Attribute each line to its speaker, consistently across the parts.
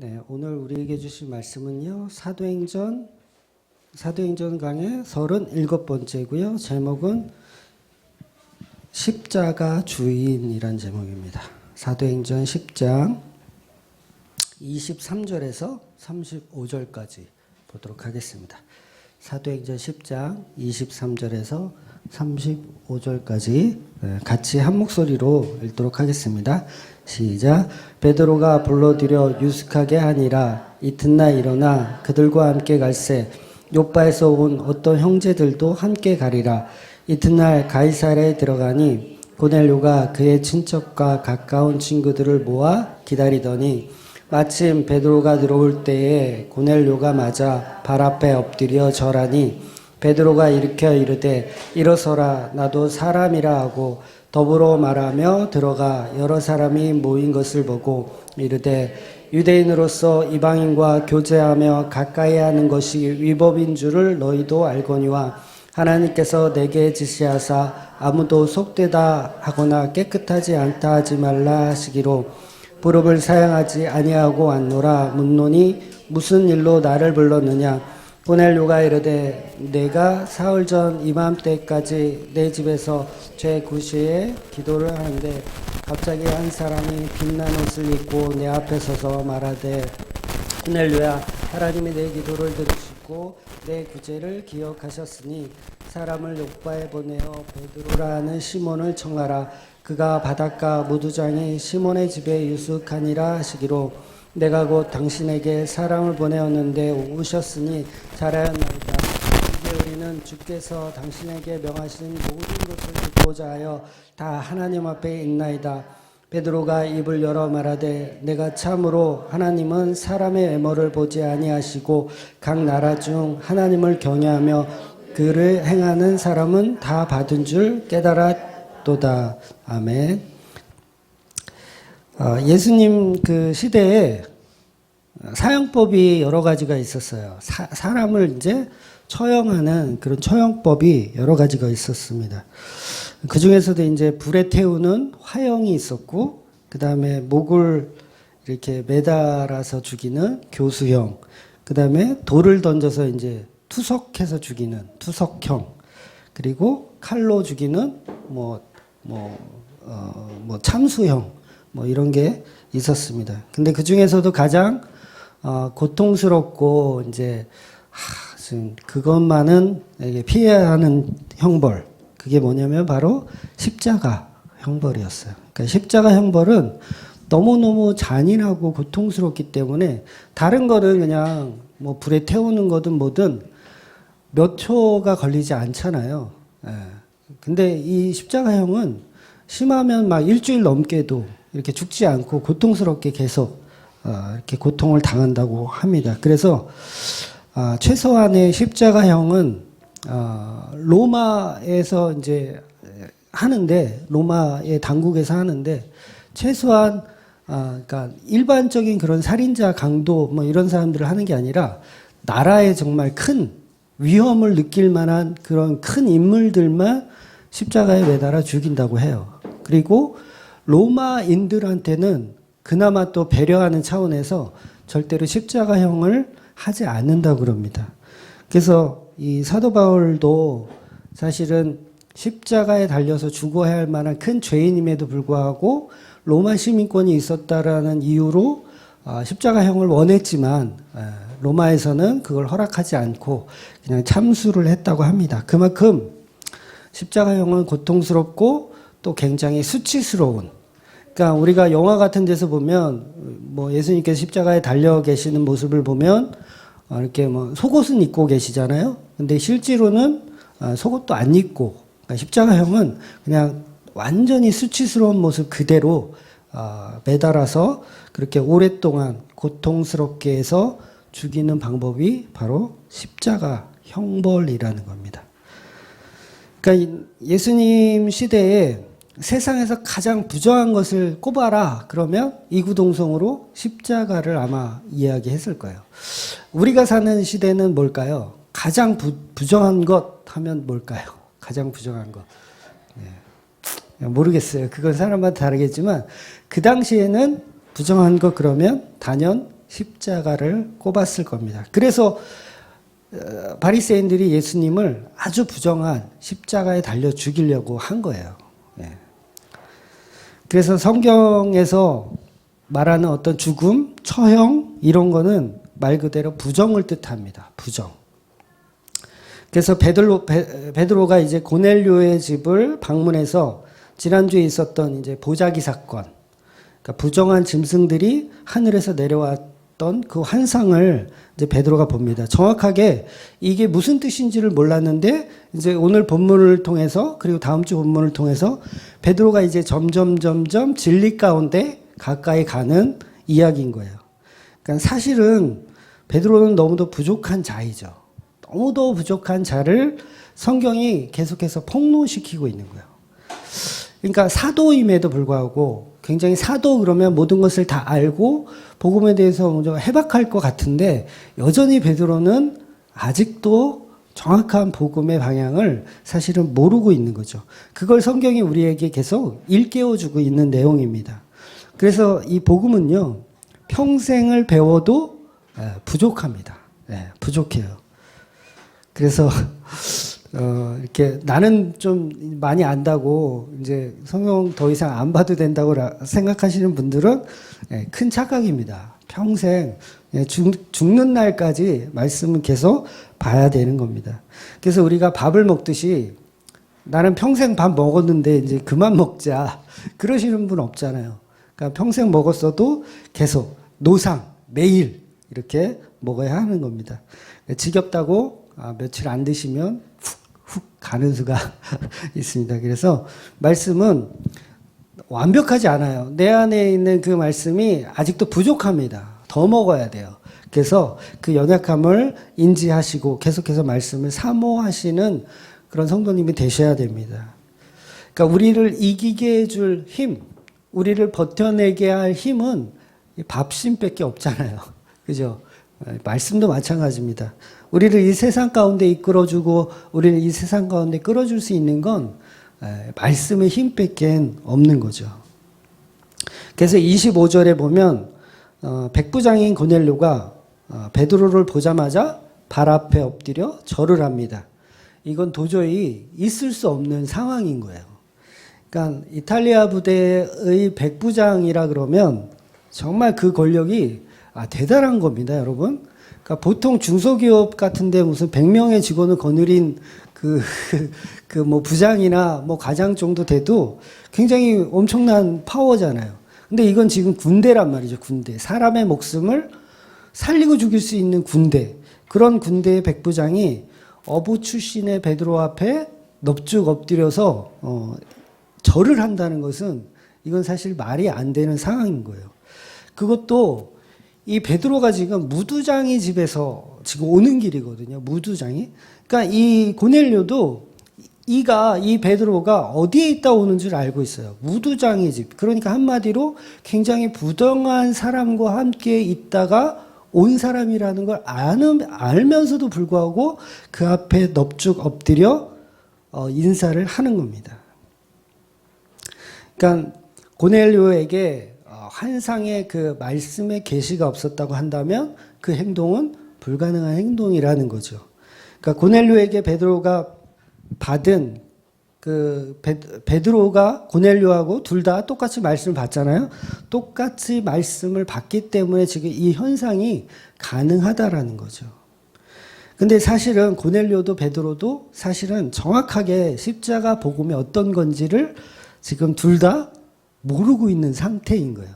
Speaker 1: 네, 오늘 우리에게 주신 말씀은요. 사도행전 강의 37번째고요. 제목은 십자가 주인이란 제목입니다. 사도행전 10장 23절에서 35절까지 보도록 하겠습니다. 사도행전 10장 23절에서 35절까지 같이 한 목소리로 읽도록 하겠습니다. 시작. 베드로가 불러들여 유숙하게 하니라. 이튿날 일어나 그들과 함께 갈새 요빠에서 온 어떤 형제들도 함께 가리라. 이튿날 가이사랴에 들어가니 고넬료가 그의 친척과 가까운 친구들을 모아 기다리더니 마침 베드로가 들어올 때에 고넬료가 맞아 발 앞에 엎드려 절하니 베드로가 일으켜 이르되 일어서라 나도 사람이라 하고 더불어 말하며 들어가 여러 사람이 모인 것을 보고 이르되 유대인으로서 이방인과 교제하며 가까이 하는 것이 위법인 줄을 너희도 알거니와 하나님께서 내게 지시하사 아무도 속되다 하거나 깨끗하지 않다 하지 말라 하시기로 부름을 사양하지 아니하고 왔노라. 묻노니 무슨 일로 나를 불렀느냐. 고넬료가 이르되 내가 사흘 전 이맘때까지 내 집에서 제9시에 기도를 하는데 갑자기 한 사람이 빛난 옷을 입고 내 앞에 서서 말하되 고넬료야, 하나님이 내 기도를 들으시고 내 구제를 기억하셨으니 사람을 요빠에 보내어 베드로라 하는 시몬을 청하라. 그가 바닷가 무두장이 시몬의 집에 유숙하니라 하시기로 내가 곧 당신에게 사람을 보내었는데 오셨으니 잘하였나이다. 이제 우리는 주께서 당신에게 명하신 모든 것을 듣고자 하여 다 하나님 앞에 있나이다. 베드로가 입을 열어 말하되 내가 참으로 하나님은 사람의 외모를 보지 아니하시고 각 나라 중 하나님을 경외하며 그를 행하는 사람은 다 받은 줄 깨달았도다. 아멘. 예수님 그 시대에 사형법이 여러 가지가 있었어요. 사람을 이제 처형하는 그런 처형법이 여러 가지가 있었습니다. 그 중에서도 이제 불에 태우는 화형이 있었고, 그 다음에 목을 이렇게 매달아서 죽이는 교수형, 그 다음에 돌을 던져서 이제 투석해서 죽이는 투석형, 그리고 칼로 죽이는 참수형, 이런 게 있었습니다. 근데 그 중에서도 가장 고통스럽고 이제 그것만은 피해야 하는 형벌, 그게 뭐냐면 바로 십자가 형벌이었어요. 그러니까 십자가 형벌은 너무너무 잔인하고 고통스럽기 때문에 다른 거는 그냥 뭐 불에 태우는 거든 뭐든 몇 초가 걸리지 않잖아요. 근데 이 십자가형은 심하면 막 일주일 넘게도 이렇게 죽지 않고 고통스럽게 계속 이렇게 고통을 당한다고 합니다. 그래서 최소한의 십자가형은 로마에서 이제 하는데, 로마의 당국에서 하는데 최소한 그러니까 일반적인 그런 살인자, 강도 뭐 이런 사람들을 하는 게 아니라 나라에 정말 큰 위험을 느낄 만한 그런 큰 인물들만 십자가에 매달아 죽인다고 해요. 그리고 로마인들한테는 그나마 또 배려하는 차원에서 절대로 십자가형을 하지 않는다고 그럽니다. 그래서 이 사도 바울도 사실은 십자가에 달려서 죽어야 할 만한 큰 죄인임에도 불구하고 로마 시민권이 있었다라는 이유로 십자가형을 원했지만 로마에서는 그걸 허락하지 않고 그냥 참수를 했다고 합니다. 그만큼 십자가형은 고통스럽고 또 굉장히 수치스러운, 그러니까 우리가 영화 같은 데서 보면 뭐 예수님께서 십자가에 달려 계시는 모습을 보면 이렇게 뭐 속옷은 입고 계시잖아요. 근데 실제로는 속옷도 안 입고, 그러니까 십자가형은 그냥 완전히 수치스러운 모습 그대로 매달아서 그렇게 오랫동안 고통스럽게 해서 죽이는 방법이 바로 십자가 형벌이라는 겁니다. 그러니까 예수님 시대에 세상에서 가장 부정한 것을 꼽아라 그러면 이구동성으로 십자가를 아마 이야기했을 거예요. 우리가 사는 시대는 뭘까요? 가장 부정한 것 하면 뭘까요? 가장 부정한 것. 모르겠어요. 그건 사람마다 다르겠지만 그 당시에는 부정한 것 그러면 단연 십자가를 꼽았을 겁니다. 그래서 바리새인들이 예수님을 아주 부정한 십자가에 달려 죽이려고 한 거예요. 예. 그래서 성경에서 말하는 어떤 죽음, 처형 이런 거는 말 그대로 부정을 뜻합니다. 부정. 그래서 베드로가 이제 고넬료의 집을 방문해서 지난주에 있었던 이제 보자기 사건, 그러니까 부정한 짐승들이 하늘에서 내려왔던 그 환상을 이제 베드로가 봅니다. 정확하게 이게 무슨 뜻인지를 몰랐는데 이제 오늘 본문을 통해서 그리고 다음 주 본문을 통해서 베드로가 이제 점점 진리 가운데 가까이 가는 이야기인 거예요. 그러니까 사실은 베드로는 너무도 부족한 자이죠. 너무도 부족한 자를 성경이 계속해서 폭로시키고 있는 거예요. 그러니까 사도임에도 불구하고 굉장히 사도 그러면 모든 것을 다 알고 복음에 대해서 먼저 해박할 것 같은데 여전히 베드로는 아직도 정확한 복음의 방향을 사실은 모르고 있는 거죠. 그걸 성경이 우리에게 계속 일깨워주고 있는 내용입니다. 그래서 이 복음은요, 평생을 배워도 부족합니다. 부족해요. 그래서 이렇게 나는 좀 많이 안다고 이제 성경 더 이상 안 봐도 된다고 생각하시는 분들은 큰 착각입니다. 평생 죽는 날까지 말씀은 계속 봐야 되는 겁니다. 그래서 우리가 밥을 먹듯이 나는 평생 밥 먹었는데 이제 그만 먹자 그러시는 분 없잖아요. 그러니까 평생 먹었어도 계속 노상 매일 이렇게 먹어야 하는 겁니다. 지겹다고 며칠 안 드시면 훅 가는 수가 있습니다. 그래서 말씀은 완벽하지 않아요. 내 안에 있는 그 말씀이 아직도 부족합니다. 더 먹어야 돼요. 그래서 그 연약함을 인지하시고 계속해서 말씀을 사모하시는 그런 성도님이 되셔야 됩니다. 그러니까 우리를 이기게 해줄 힘, 우리를 버텨내게 할 힘은 밥심밖에 없잖아요. 그죠? 말씀도 마찬가지입니다. 우리를 이 세상 가운데 이끌어주고 우리를 이 세상 가운데 끌어줄 수 있는 건 말씀의 힘밖에 없는 거죠. 그래서 25절에 보면 백부장인 고넬료가 베드로를 보자마자 발 앞에 엎드려 절을 합니다. 이건 도저히 있을 수 없는 상황인 거예요. 그러니까 이탈리아 부대의 백부장이라 그러면 정말 그 권력이 대단한 겁니다, 여러분. 그러니까 보통 중소기업 같은데 무슨 100명의 직원을 거느린 뭐 부장이나 뭐 과장 정도 돼도 굉장히 엄청난 파워잖아요. 근데 이건 지금 군대란 말이죠, 군대. 사람의 목숨을 살리고 죽일 수 있는 군대. 그런 군대의 백부장이 어부 출신의 베드로 앞에 넙죽 엎드려서 절을 한다는 것은 이건 사실 말이 안 되는 상황인 거예요. 그것도 이 베드로가 지금 무두장이 집에서 지금 오는 길이거든요. 무두장이. 그러니까 이 고넬료도 이 베드로가 어디에 있다 오는 줄 알고 있어요. 무두장이 집. 그러니까 한마디로 굉장히 부정한 사람과 함께 있다가 온 사람이라는 걸 알면서도 불구하고 그 앞에 넙죽 엎드려 인사를 하는 겁니다. 그러니까 고넬료에게 환상의 그 말씀의 계시가 없었다고 한다면 그 행동은 불가능한 행동이라는 거죠. 그러니까 고넬료에게 베드로가 받은 베드로가 고넬료하고 둘 다 똑같이 말씀을 받잖아요. 똑같이 말씀을 받기 때문에 지금 이 현상이 가능하다라는 거죠. 근데 사실은 고넬료도 베드로도 사실은 정확하게 십자가 복음이 어떤 건지를 지금 둘 다 모르고 있는 상태인 거예요.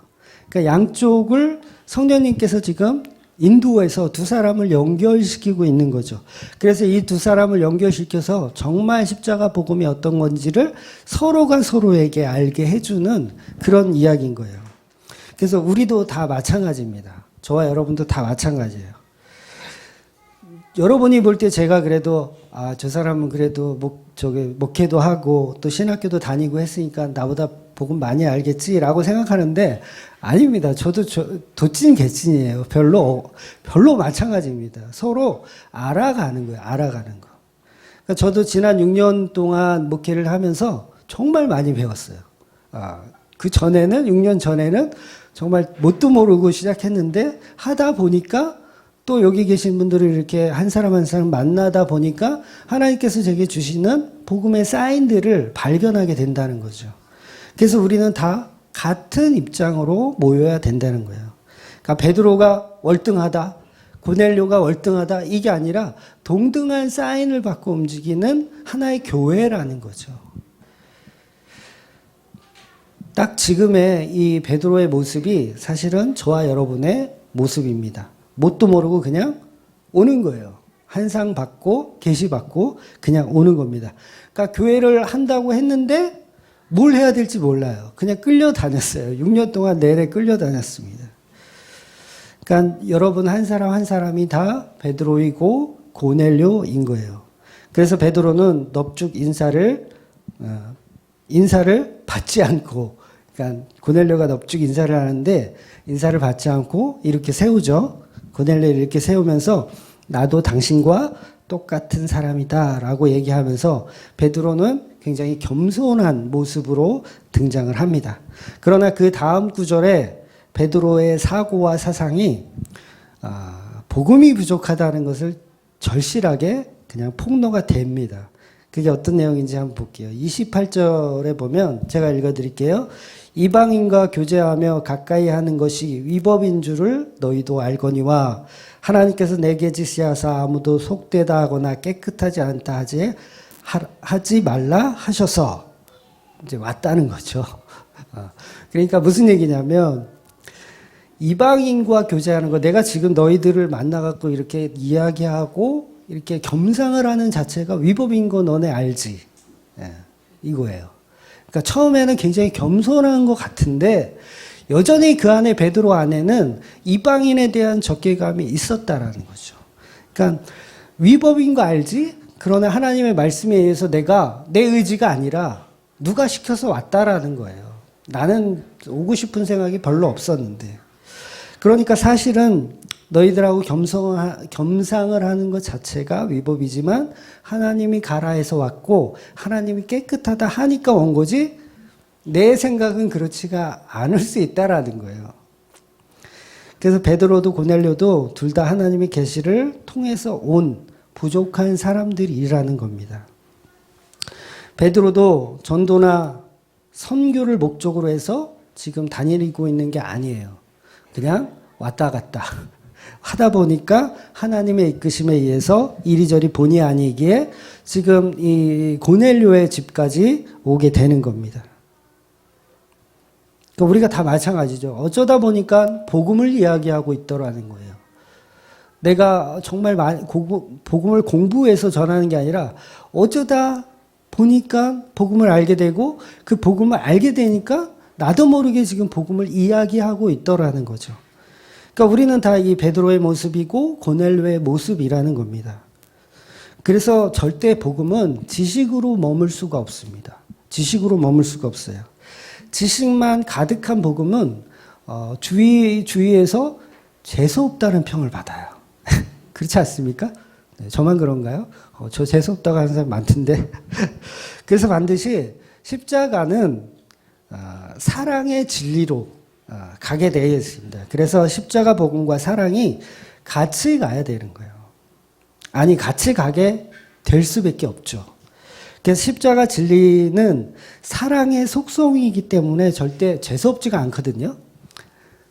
Speaker 1: 그러니까 양쪽을 성령님께서 지금 인도해서 두 사람을 연결시키고 있는 거죠. 그래서 이 두 사람을 연결시켜서 정말 십자가 복음이 어떤 건지를 서로가 서로에게 알게 해주는 그런 이야기인 거예요. 그래서 우리도 다 마찬가지입니다. 저와 여러분도 다 마찬가지예요. 여러분이 볼 때 제가 그래도 저 사람은 그래도 목회도 하고 또 신학교도 다니고 했으니까 나보다 복음 많이 알겠지라고 생각하는데 아닙니다. 저도 도찐 개찐이에요. 별로 마찬가지입니다. 서로 알아가는 거예요. 알아가는 거. 그러니까 저도 지난 6년 동안 목회를 하면서 정말 많이 배웠어요. 그 전에는 6년 전에는 정말 뭣도 모르고 시작했는데 하다 보니까 또 여기 계신 분들을 이렇게 한 사람 한 사람 만나다 보니까 하나님께서 제게 주시는 복음의 사인들을 발견하게 된다는 거죠. 그래서 우리는 다 같은 입장으로 모여야 된다는 거예요. 그러니까 베드로가 월등하다, 고넬료가 월등하다 이게 아니라 동등한 사인을 받고 움직이는 하나의 교회라는 거죠. 딱 지금의 이 베드로의 모습이 사실은 저와 여러분의 모습입니다. 뭣도 모르고 그냥 오는 거예요. 한상 받고 계시 받고 그냥 오는 겁니다. 그러니까 교회를 한다고 했는데 뭘 해야 될지 몰라요. 그냥 끌려다녔어요. 6년 동안 내내 끌려다녔습니다. 그러니까 여러분 한 사람 한 사람이 다 베드로이고 고넬료인 거예요. 그래서 베드로는 넙죽 인사를 받지 않고, 그러니까 고넬료가 넙죽 인사를 하는데 인사를 받지 않고 이렇게 세우죠. 고넬료를 이렇게 세우면서 나도 당신과 똑같은 사람이다라고 얘기하면서 베드로는 굉장히 겸손한 모습으로 등장을 합니다. 그러나 그 다음 구절에 베드로의 사고와 사상이 복음이 부족하다는 것을 절실하게 그냥 폭로가 됩니다. 그게 어떤 내용인지 한번 볼게요. 28절에 보면 제가 읽어드릴게요. 이방인과 교제하며 가까이 하는 것이 위법인 줄을 너희도 알거니와 하나님께서 내게 지시하사 아무도 속되다 하거나 깨끗하지 않다 하지 말라 하셔서 이제 왔다는 거죠. 그러니까 무슨 얘기냐면 이방인과 교제하는 거, 내가 지금 너희들을 만나갖고 이렇게 이야기하고 이렇게 겸상을 하는 자체가 위법인 거 너네 알지? 이거예요. 그러니까 처음에는 굉장히 겸손한 것 같은데 여전히 그 안에 베드로 안에는 이방인에 대한 적개감이 있었다라는 거죠. 그러니까 위법인 거 알지? 그러나 하나님의 말씀에 의해서 내가 내 의지가 아니라 누가 시켜서 왔다라는 거예요. 나는 오고 싶은 생각이 별로 없었는데. 그러니까 사실은 너희들하고 겸상을 하는 것 자체가 위법이지만 하나님이 가라 해서 왔고 하나님이 깨끗하다 하니까 온 거지 내 생각은 그렇지가 않을 수 있다라는 거예요. 그래서 베드로도 고넬료도 둘 다 하나님의 계시를 통해서 온 부족한 사람들이라는 겁니다. 베드로도 전도나 선교를 목적으로 해서 지금 다니고 있는 게 아니에요. 그냥 왔다 갔다 하다 보니까 하나님의 이끄심에 의해서 이리저리 본의 아니기에 지금 이 고넬료의 집까지 오게 되는 겁니다. 그러니까 우리가 다 마찬가지죠. 어쩌다 보니까 복음을 이야기하고 있더라는 거예요. 내가 정말 복음을 공부해서 전하는 게 아니라 어쩌다 보니까 복음을 알게 되고 그 복음을 알게 되니까 나도 모르게 지금 복음을 이야기하고 있더라는 거죠. 그러니까 우리는 다 이 베드로의 모습이고 고넬료의 모습이라는 겁니다. 그래서 절대 복음은 지식으로 머물 수가 없습니다. 지식으로 머물 수가 없어요. 지식만 가득한 복음은 주위에서 재수없다는 평을 받아요. 그렇지 않습니까? 네, 저만 그런가요? 저 재수없다고 하는 사람 많던데. 그래서 반드시 십자가는 사랑의 진리로 가게 되어 있습니다. 그래서 십자가 복음과 사랑이 같이 가야 되는 거예요. 아니 같이 가게 될 수밖에 없죠. 그래서 십자가 진리는 사랑의 속성이기 때문에 절대 재수없지가 않거든요.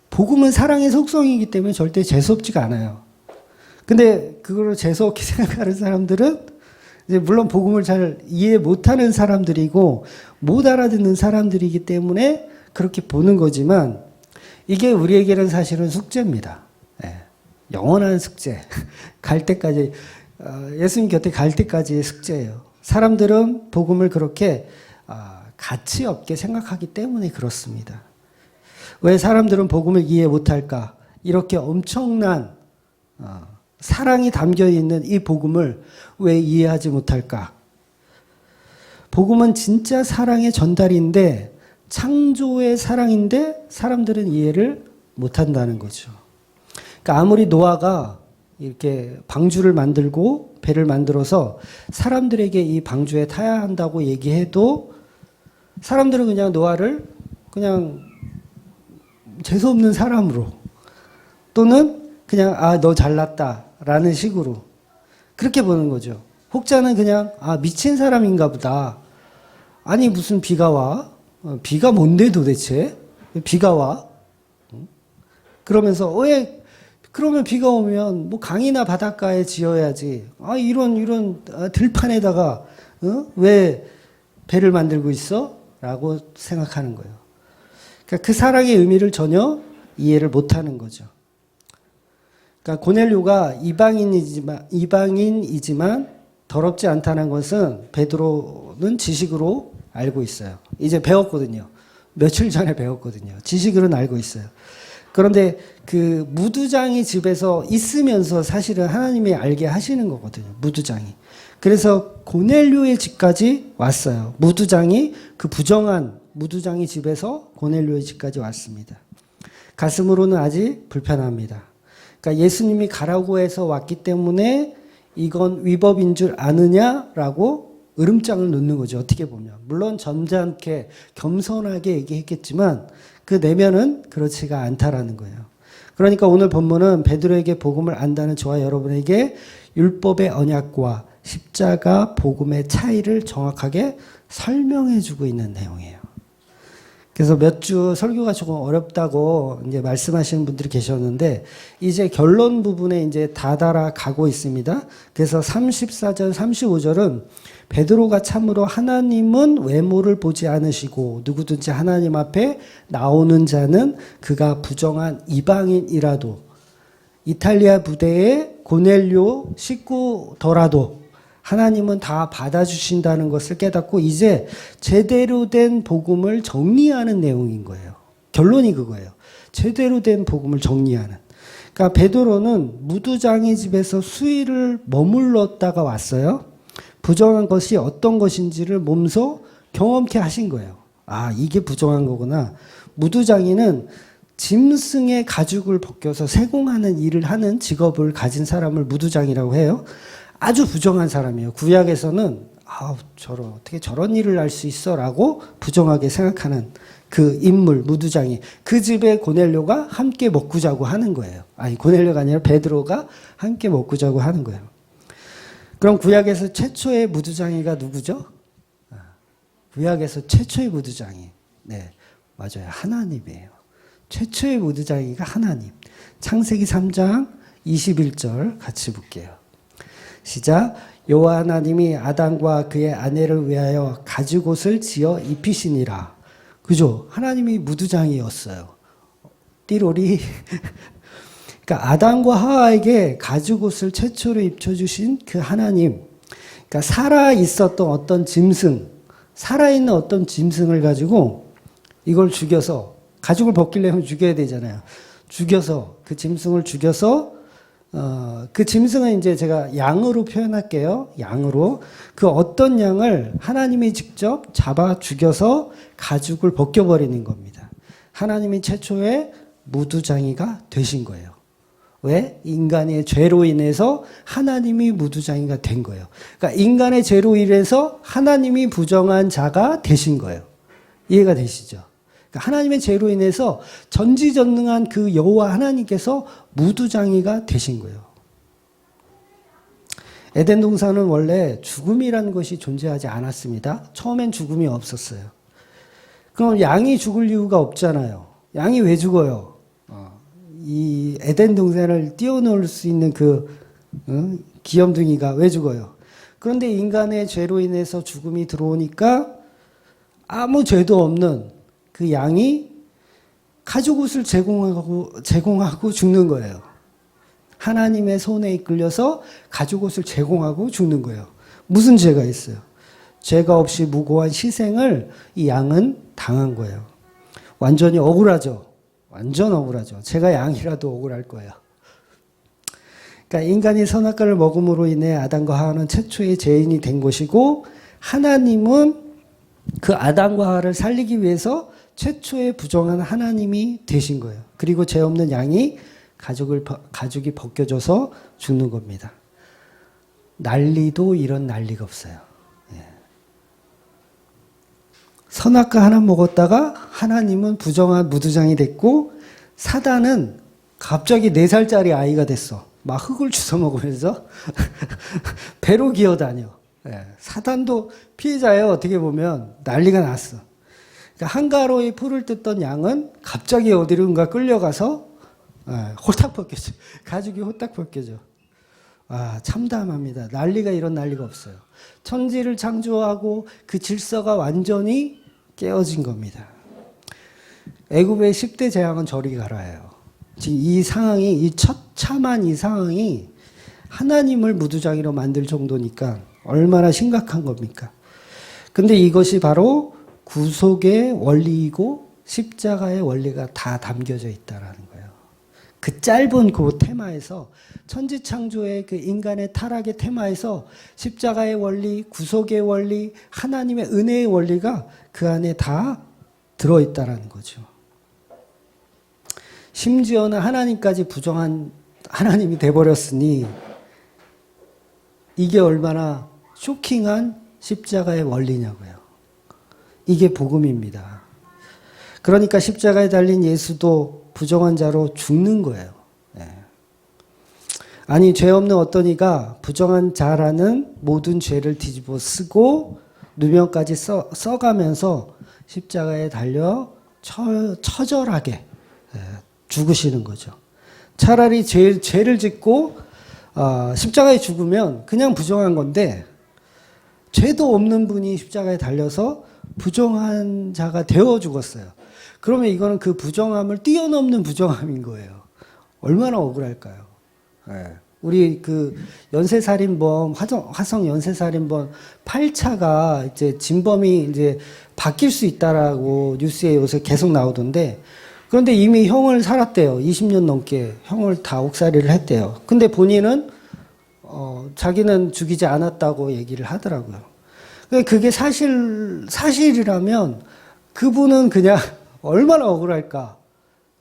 Speaker 1: 복음은 사랑의 속성이기 때문에 절대 재수없지가 않아요. 근데 그걸 재수없게 생각하는 사람들은 이제 물론 복음을 잘 이해 못하는 사람들이고 못 알아듣는 사람들이기 때문에 그렇게 보는 거지만 이게 우리에게는 사실은 숙제입니다. 네. 영원한 숙제. 갈 때까지 예수님 곁에 갈 때까지의 숙제예요. 사람들은 복음을 그렇게 가치 없게 생각하기 때문에 그렇습니다. 왜 사람들은 복음을 이해 못할까? 이렇게 엄청난 사랑이 담겨있는 이 복음을 왜 이해하지 못할까? 복음은 진짜 사랑의 전달인데 창조의 사랑인데 사람들은 이해를 못한다는 거죠. 그러니까 아무리 노아가 이렇게 방주를 만들고 배를 만들어서 사람들에게 이 방주에 타야 한다고 얘기해도 사람들은 그냥 노아를 그냥 재수없는 사람으로 또는 그냥 너 잘났다라는 식으로 그렇게 보는 거죠. 혹자는 그냥 미친 사람인가 보다. 아니 무슨 비가 와? 비가 뭔데 도대체? 비가 와? 그러면서 왜 그러면 비가 오면 뭐 강이나 바닷가에 지어야지. 이런 들판에다가 왜 배를 만들고 있어? 라고 생각하는 거예요. 그러니까 그 사랑의 의미를 전혀 이해를 못하는 거죠. 그러니까 고넬료가 이방인이지만 더럽지 않다는 것은 베드로는 지식으로 알고 있어요. 이제 배웠거든요. 며칠 전에 배웠거든요. 지식으로는 알고 있어요. 그런데 그 무두장이 집에서 있으면서 사실은 하나님이 알게 하시는 거거든요. 무두장이. 그래서 고넬료의 집까지 왔어요. 무두장이 그 부정한 무두장이 집에서 고넬료의 집까지 왔습니다. 가슴으로는 아직 불편합니다. 그러니까 예수님이 가라고 해서 왔기 때문에 이건 위법인 줄 아느냐라고 으름장을 놓는 거죠. 어떻게 보면. 물론 점잖게 겸손하게 얘기했겠지만 그 내면은 그렇지가 않다라는 거예요. 그러니까 오늘 본문은 베드로에게 복음을 안다는 저와 여러분에게 율법의 언약과 십자가 복음의 차이를 정확하게 설명해 주고 있는 내용이에요. 그래서 몇 주 설교가 조금 어렵다고 이제 말씀하시는 분들이 계셨는데 이제 결론 부분에 이제 다다라 가고 있습니다. 그래서 34절, 35절은 베드로가 참으로 하나님은 외모를 보지 않으시고 누구든지 하나님 앞에 나오는 자는 그가 부정한 이방인이라도 이탈리아 부대의 고넬료 식구더라도 하나님은 다 받아주신다는 것을 깨닫고 이제 제대로 된 복음을 정리하는 내용인 거예요. 결론이 그거예요. 제대로 된 복음을 정리하는. 그러니까 베드로는 무두장의 집에서 수일을 머물렀다가 왔어요. 부정한 것이 어떤 것인지를 몸소 경험케 하신 거예요. 이게 부정한 거구나. 무두장이는 짐승의 가죽을 벗겨서 세공하는 일을 하는 직업을 가진 사람을 무두장이라고 해요. 아주 부정한 사람이에요. 구약에서는 어떻게 저런 일을 할 수 있어? 라고 부정하게 생각하는 그 인물, 무두장이 그 집에 고넬료가 함께 먹고 자고 하는 거예요. 고넬료가 아니라 베드로가 함께 먹고 자고 하는 거예요. 그럼 구약에서 최초의 무두장이가 누구죠? 구약에서 최초의 무두장이 네, 맞아요. 하나님이에요. 최초의 무두장이가 하나님. 창세기 3장 21절 같이 볼게요. 시작. 여호와 하나님이 아담과 그의 아내를 위하여 가죽옷을 지어 입히시니라. 그죠? 하나님이 무두장이었어요. 띠로리. 그러니까 아담과 하와에게 가죽옷을 최초로 입혀주신 그 하나님. 그러니까 살아 있었던 어떤 짐승, 살아있는 어떤 짐승을 가지고 이걸 죽여서 가죽을 벗기려면 죽여야 되잖아요. 죽여서 그 짐승을 죽여서 그 짐승은 이제 제가 양으로 표현할게요. 양으로. 그 어떤 양을 하나님이 직접 잡아 죽여서 가죽을 벗겨버리는 겁니다. 하나님이 최초의 무두장이가 되신 거예요. 왜? 인간의 죄로 인해서 하나님이 무두장이가 된 거예요. 그러니까 인간의 죄로 인해서 하나님이 부정한 자가 되신 거예요. 이해가 되시죠? 하나님의 죄로 인해서 전지전능한 그 여호와 하나님께서 무두장이가 되신 거예요. 에덴 동산은 원래 죽음이라는 것이 존재하지 않았습니다. 처음엔 죽음이 없었어요. 그럼 양이 죽을 이유가 없잖아요. 양이 왜 죽어요? 이 에덴 동산을 뛰어놀 수 있는 그 귀염둥이가 왜 죽어요? 그런데 인간의 죄로 인해서 죽음이 들어오니까 아무 죄도 없는 그 양이 가죽옷을 제공하고 죽는 거예요. 하나님의 손에 이끌려서 가죽옷을 제공하고 죽는 거예요. 무슨 죄가 있어요? 죄가 없이 무고한 희생을 이 양은 당한 거예요. 완전히 억울하죠. 완전 억울하죠. 제가 양이라도 억울할 거예요. 그러니까 인간이 선악과를 먹음으로 인해 아담과 하와는 최초의 죄인이 된 것이고 하나님은 그 아담과 하와를 살리기 위해서 최초의 부정한 하나님이 되신 거예요. 그리고 죄 없는 양이 가죽이 벗겨져서 죽는 겁니다. 난리도 이런 난리가 없어요. 선악과 하나 먹었다가 하나님은 부정한 무두장이 됐고 사단은 갑자기 4살짜리 아이가 됐어. 막 흙을 주워 먹으면서 배로 기어다녀. 예, 사단도 피해자예요. 어떻게 보면 난리가 났어. 그러니까 한가로이 풀을 뜯던 양은 갑자기 어디론가 끌려가서 홀딱 벗겨져. 가죽이 홀딱 벗겨져. 아, 참담합니다. 난리가 이런 난리가 없어요. 천지를 창조하고 그 질서가 완전히 깨어진 겁니다. 애굽의 10대 재앙은 저리 가라예요. 지금 이 상황이, 이 처참한 이 상황이 하나님을 무두장이로 만들 정도니까 얼마나 심각한 겁니까? 근데 이것이 바로 구속의 원리이고 십자가의 원리가 다 담겨져 있다라는 거예요. 그 짧은 그 테마에서, 천지창조의 그 인간의 타락의 테마에서 십자가의 원리, 구속의 원리, 하나님의 은혜의 원리가 그 안에 다 들어있다라는 거죠. 심지어는 하나님까지 부정한 하나님이 돼버렸으니 이게 얼마나 쇼킹한 십자가의 원리냐고요. 이게 복음입니다. 그러니까 십자가에 달린 예수도 부정한 자로 죽는 거예요. 아니, 죄 없는 어떤 이가 부정한 자라는 모든 죄를 뒤집어 쓰고 누명까지 써가면서 십자가에 달려 처절하게 죽으시는 거죠. 차라리 죄를 짓고 십자가에 죽으면 그냥 부정한 건데, 죄도 없는 분이 십자가에 달려서 부정한 자가 되어 죽었어요. 그러면 이거는 그 부정함을 뛰어넘는 부정함인 거예요. 얼마나 억울할까요? 우리 그 연쇄살인범, 화성 연쇄살인범 8차가 이제 진범이 이제 바뀔 수 있다라고 뉴스에 요새 계속 나오던데, 그런데 이미 형을 살았대요. 20년 넘게 형을 다 옥살이를 했대요. 근데 본인은 자기는 죽이지 않았다고 얘기를 하더라고요. 그게 사실이라면 그분은 그냥 얼마나 억울할까.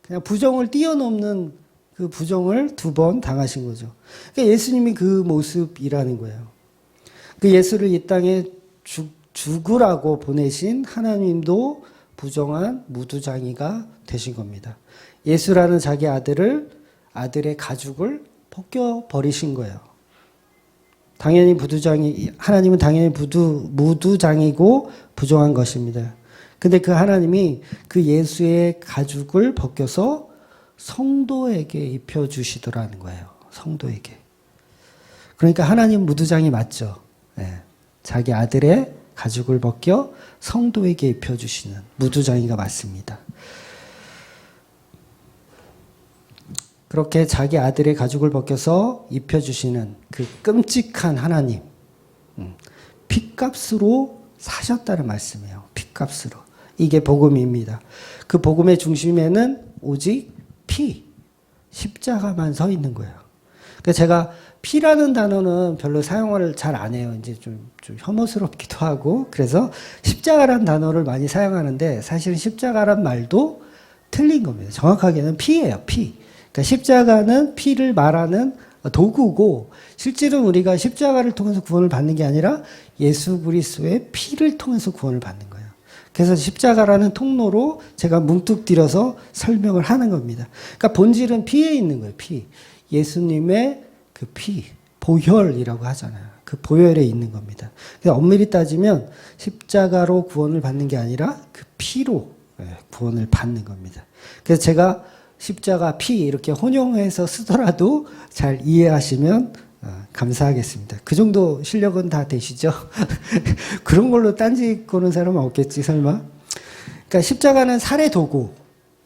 Speaker 1: 그냥 부정을 뛰어넘는 그 부정을 2번 당하신 거죠. 그러니까 예수님이 그 모습이라는 거예요. 그 예수를 이 땅에 죽으라고 보내신 하나님도 부정한 무두장이가 되신 겁니다. 예수라는 자기 아들의 가죽을 벗겨버리신 거예요. 당연히 하나님은 당연히 무두장이고 부정한 것입니다. 근데 그 하나님이 그 예수의 가죽을 벗겨서 성도에게 입혀주시더라는 거예요. 성도에게. 그러니까 하나님 무두장이 맞죠. 자기 아들의 가죽을 벗겨 성도에게 입혀주시는 무두장이가 맞습니다. 그렇게 자기 아들의 가죽을 벗겨서 입혀주시는 그 끔찍한 하나님, 핏값으로 사셨다는 말씀이에요. 핏값으로. 이게 복음입니다. 그 복음의 중심에는 오직 십자가만 서 있는 거예요. 그러니까 제가 피라는 단어는 별로 사용을 잘 안 해요. 이제 좀 혐오스럽기도 하고, 그래서 십자가라는 단어를 많이 사용하는데, 사실은 십자가란 말도 틀린 겁니다. 정확하게는 피예요, 피. 그러니까 십자가는 피를 말하는 도구고, 실제로 우리가 십자가를 통해서 구원을 받는 게 아니라 예수 그리스도의 피를 통해서 구원을 받는 거예요. 그래서 십자가라는 통로로 제가 뭉뚱그려서 설명을 하는 겁니다. 그러니까 본질은 피에 있는 거예요, 피. 예수님의 그 피, 보혈이라고 하잖아요. 그 보혈에 있는 겁니다. 그래서 엄밀히 따지면 십자가로 구원을 받는 게 아니라 그 피로 구원을 받는 겁니다. 그래서 제가 십자가, 피 이렇게 혼용해서 쓰더라도 잘 이해하시면 감사하겠습니다. 그 정도 실력은 다 되시죠? 그런 걸로 딴지 거는 사람은 없겠지, 설마? 그러니까 십자가는 살해 도구,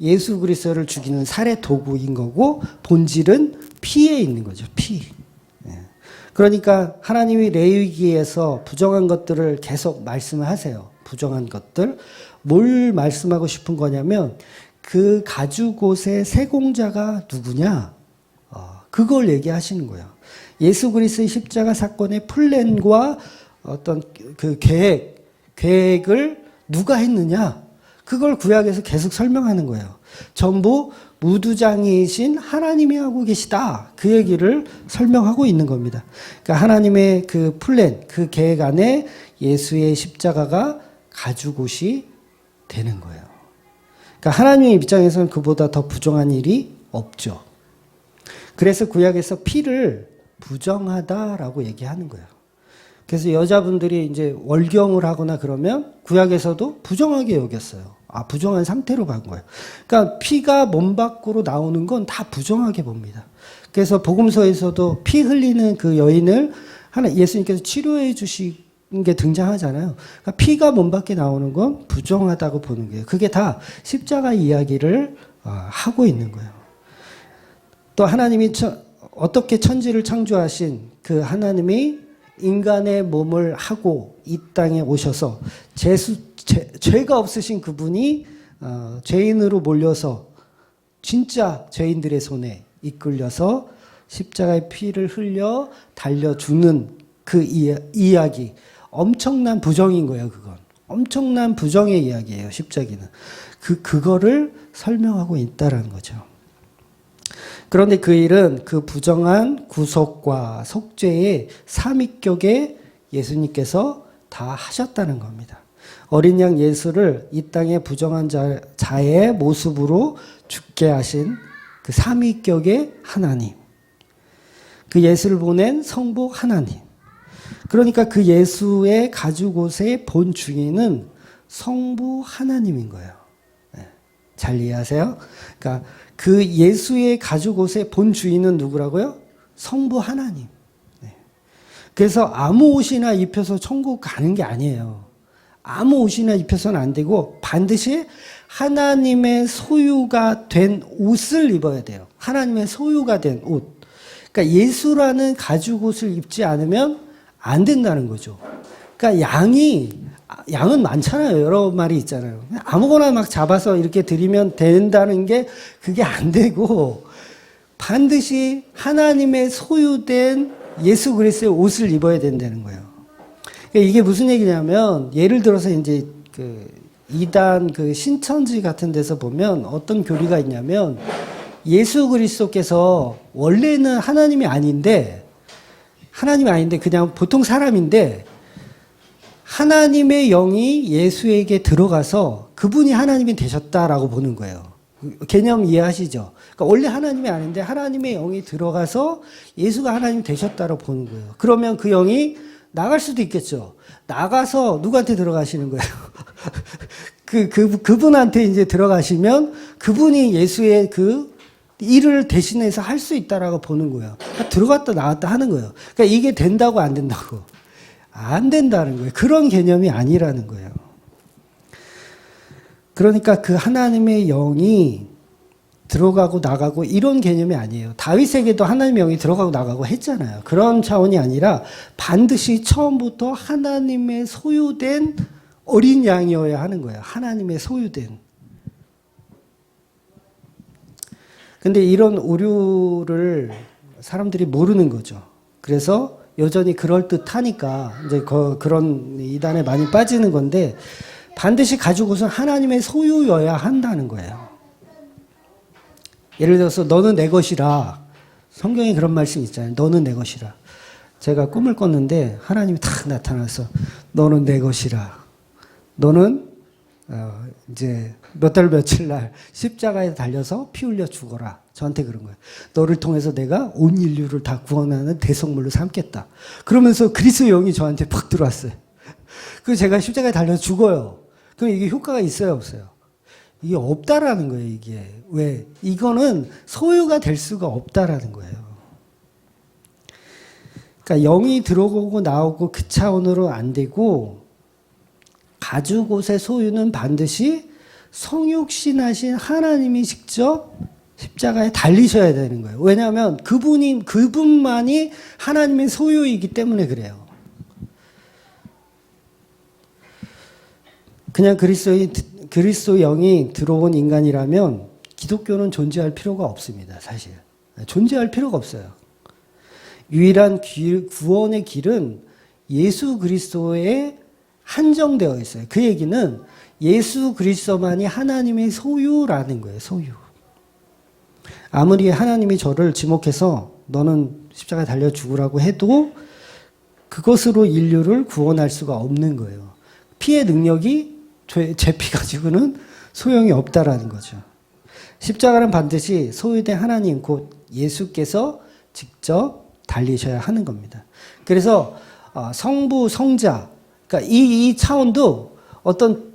Speaker 1: 예수 그리스도를 죽이는 살해 도구인 거고, 본질은 피에 있는 거죠, 피. 그러니까 하나님이 레위기에서 부정한 것들을 계속 말씀을 하세요. 부정한 것들. 뭘 말씀하고 싶은 거냐면, 그 가죽 옷의 세공자가 누구냐? 그걸 얘기하시는 거예요. 예수 그리스도의 십자가 사건의 플랜과 어떤 그 계획을 누가 했느냐? 그걸 구약에서 계속 설명하는 거예요. 전부 무두장이신 하나님이 하고 계시다. 그 얘기를 설명하고 있는 겁니다. 그러니까 하나님의 그 플랜, 그 계획 안에 예수의 십자가가 가죽 옷이 되는 거예요. 그러니까 하나님의 입장에서는 그보다 더 부정한 일이 없죠. 그래서 구약에서 피를 부정하다라고 얘기하는 거예요. 그래서 여자분들이 이제 월경을 하거나 그러면 구약에서도 부정하게 여겼어요. 부정한 상태로 간 거예요. 그러니까 피가 몸 밖으로 나오는 건 다 부정하게 봅니다. 그래서 복음서에서도 피 흘리는 그 여인을 예수님께서 치료해 주신 게 등장하잖아요. 그러니까 피가 몸 밖에 나오는 건 부정하다고 보는 거예요. 그게 다 십자가 이야기를 하고 있는 거예요. 또 하나님이 어떻게 천지를 창조하신 그 하나님이 인간의 몸을 하고 이 땅에 오셔서 죄가 없으신 그분이 죄인으로 몰려서 진짜 죄인들의 손에 이끌려서 십자가의 피를 흘려 달려 죽는 그 이야기, 엄청난 부정인 거예요. 그건 엄청난 부정의 이야기예요. 십자기는 그거를 설명하고 있다라는 거죠. 그런데 그 일은 그 부정한 구속과 속죄의 삼위격에 예수님께서 다 하셨다는 겁니다. 어린 양 예수를 이 땅의 부정한 자의 모습으로 죽게 하신 그 삼위격의 하나님, 그 예수를 보낸 성부 하나님, 그러니까 그 예수의 가죽옷의 본 주인은 성부 하나님인 거예요. 잘 이해하세요? 그러니까 그 예수의 가죽옷의 본 주인은 누구라고요? 성부 하나님. 그래서 아무 옷이나 입혀서 천국 가는 게 아니에요. 아무 옷이나 입혀서는 안 되고 반드시 하나님의 소유가 된 옷을 입어야 돼요. 하나님의 소유가 된 옷. 그러니까 예수라는 가죽옷을 입지 않으면 안 된다는 거죠. 그러니까 양은 많잖아요. 여러 마리 있잖아요. 아무거나 막 잡아서 이렇게 드리면 된다는 게 그게 안 되고 반드시 하나님의 소유된 예수 그리스도의 옷을 입어야 된다는 거예요. 그러니까 이게 무슨 얘기냐면 예를 들어서 이제 그 이단 그 신천지 같은 데서 보면 어떤 교리가 있냐면 예수 그리스도께서 원래는 하나님이 아닌데 그냥 보통 사람인데 하나님의 영이 예수에게 들어가서 그분이 하나님이 되셨다라고 보는 거예요. 개념 이해하시죠? 그러니까 원래 하나님이 아닌데 하나님의 영이 들어가서 예수가 하나님이 되셨다라고 보는 거예요. 그러면 그 영이 나갈 수도 있겠죠. 나가서 누구한테 들어가시는 거예요? 그분한테 이제 들어가시면 그분이 예수의 그 일을 대신해서 할 수 있다라고 보는 거예요. 그러니까 들어갔다 나왔다 하는 거예요. 그러니까 이게 된다고 안 된다고. 안 된다는 거예요. 그런 개념이 아니라는 거예요. 그러니까 그 하나님의 영이 들어가고 나가고 이런 개념이 아니에요. 다윗에게도 하나님의 영이 들어가고 나가고 했잖아요. 그런 차원이 아니라 반드시 처음부터 하나님의 소유된 어린 양이어야 하는 거예요. 하나님의 소유된. 근데 이런 오류를 사람들이 모르는 거죠. 그래서 여전히 그럴듯하니까 이제 그런 이단에 많이 빠지는 건데 반드시 가죽옷은 하나님의 소유여야 한다는 거예요. 예를 들어서 너는 내 것이라. 성경에 그런 말씀 있잖아요. 너는 내 것이라. 제가 꿈을 꿨는데 하나님이 탁 나타나서 너는 내 것이라. 너는 이제 몇 달 며칠 날 십자가에 달려서 피 흘려 죽어라. 저한테 그런 거예요. 너를 통해서 내가 온 인류를 다 구원하는 대성물로 삼겠다. 그러면서 그리스도의 영이 저한테 팍 들어왔어요. 그래서 제가 십자가에 달려서 죽어요. 그럼 이게 효과가 있어요, 없어요? 이게 없다라는 거예요, 이게. 왜? 이거는 소유가 될 수가 없다라는 거예요. 그러니까 영이 들어오고 나오고 그 차원으로 안 되고 가죽옷의 소유는 반드시 성육신하신 하나님이 직접 십자가에 달리셔야 되는 거예요. 왜냐하면 그분만이 하나님의 소유이기 때문에 그래요. 그냥 그리스도 영이 들어온 인간이라면 기독교는 존재할 필요가 없습니다. 사실. 존재할 필요가 없어요. 유일한 구원의 길은 예수 그리스도에 한정되어 있어요. 그 얘기는 예수 그리스도만이 하나님의 소유라는 거예요. 소유. 아무리 하나님이 저를 지목해서 너는 십자가에 달려 죽으라고 해도 그것으로 인류를 구원할 수가 없는 거예요. 피의 능력이 제 피 가지고는 소용이 없다라는 거죠. 십자가는 반드시 소유된 하나님 곧 예수께서 직접 달리셔야 하는 겁니다. 그래서 성부, 성자, 그러니까 이 차원도 어떤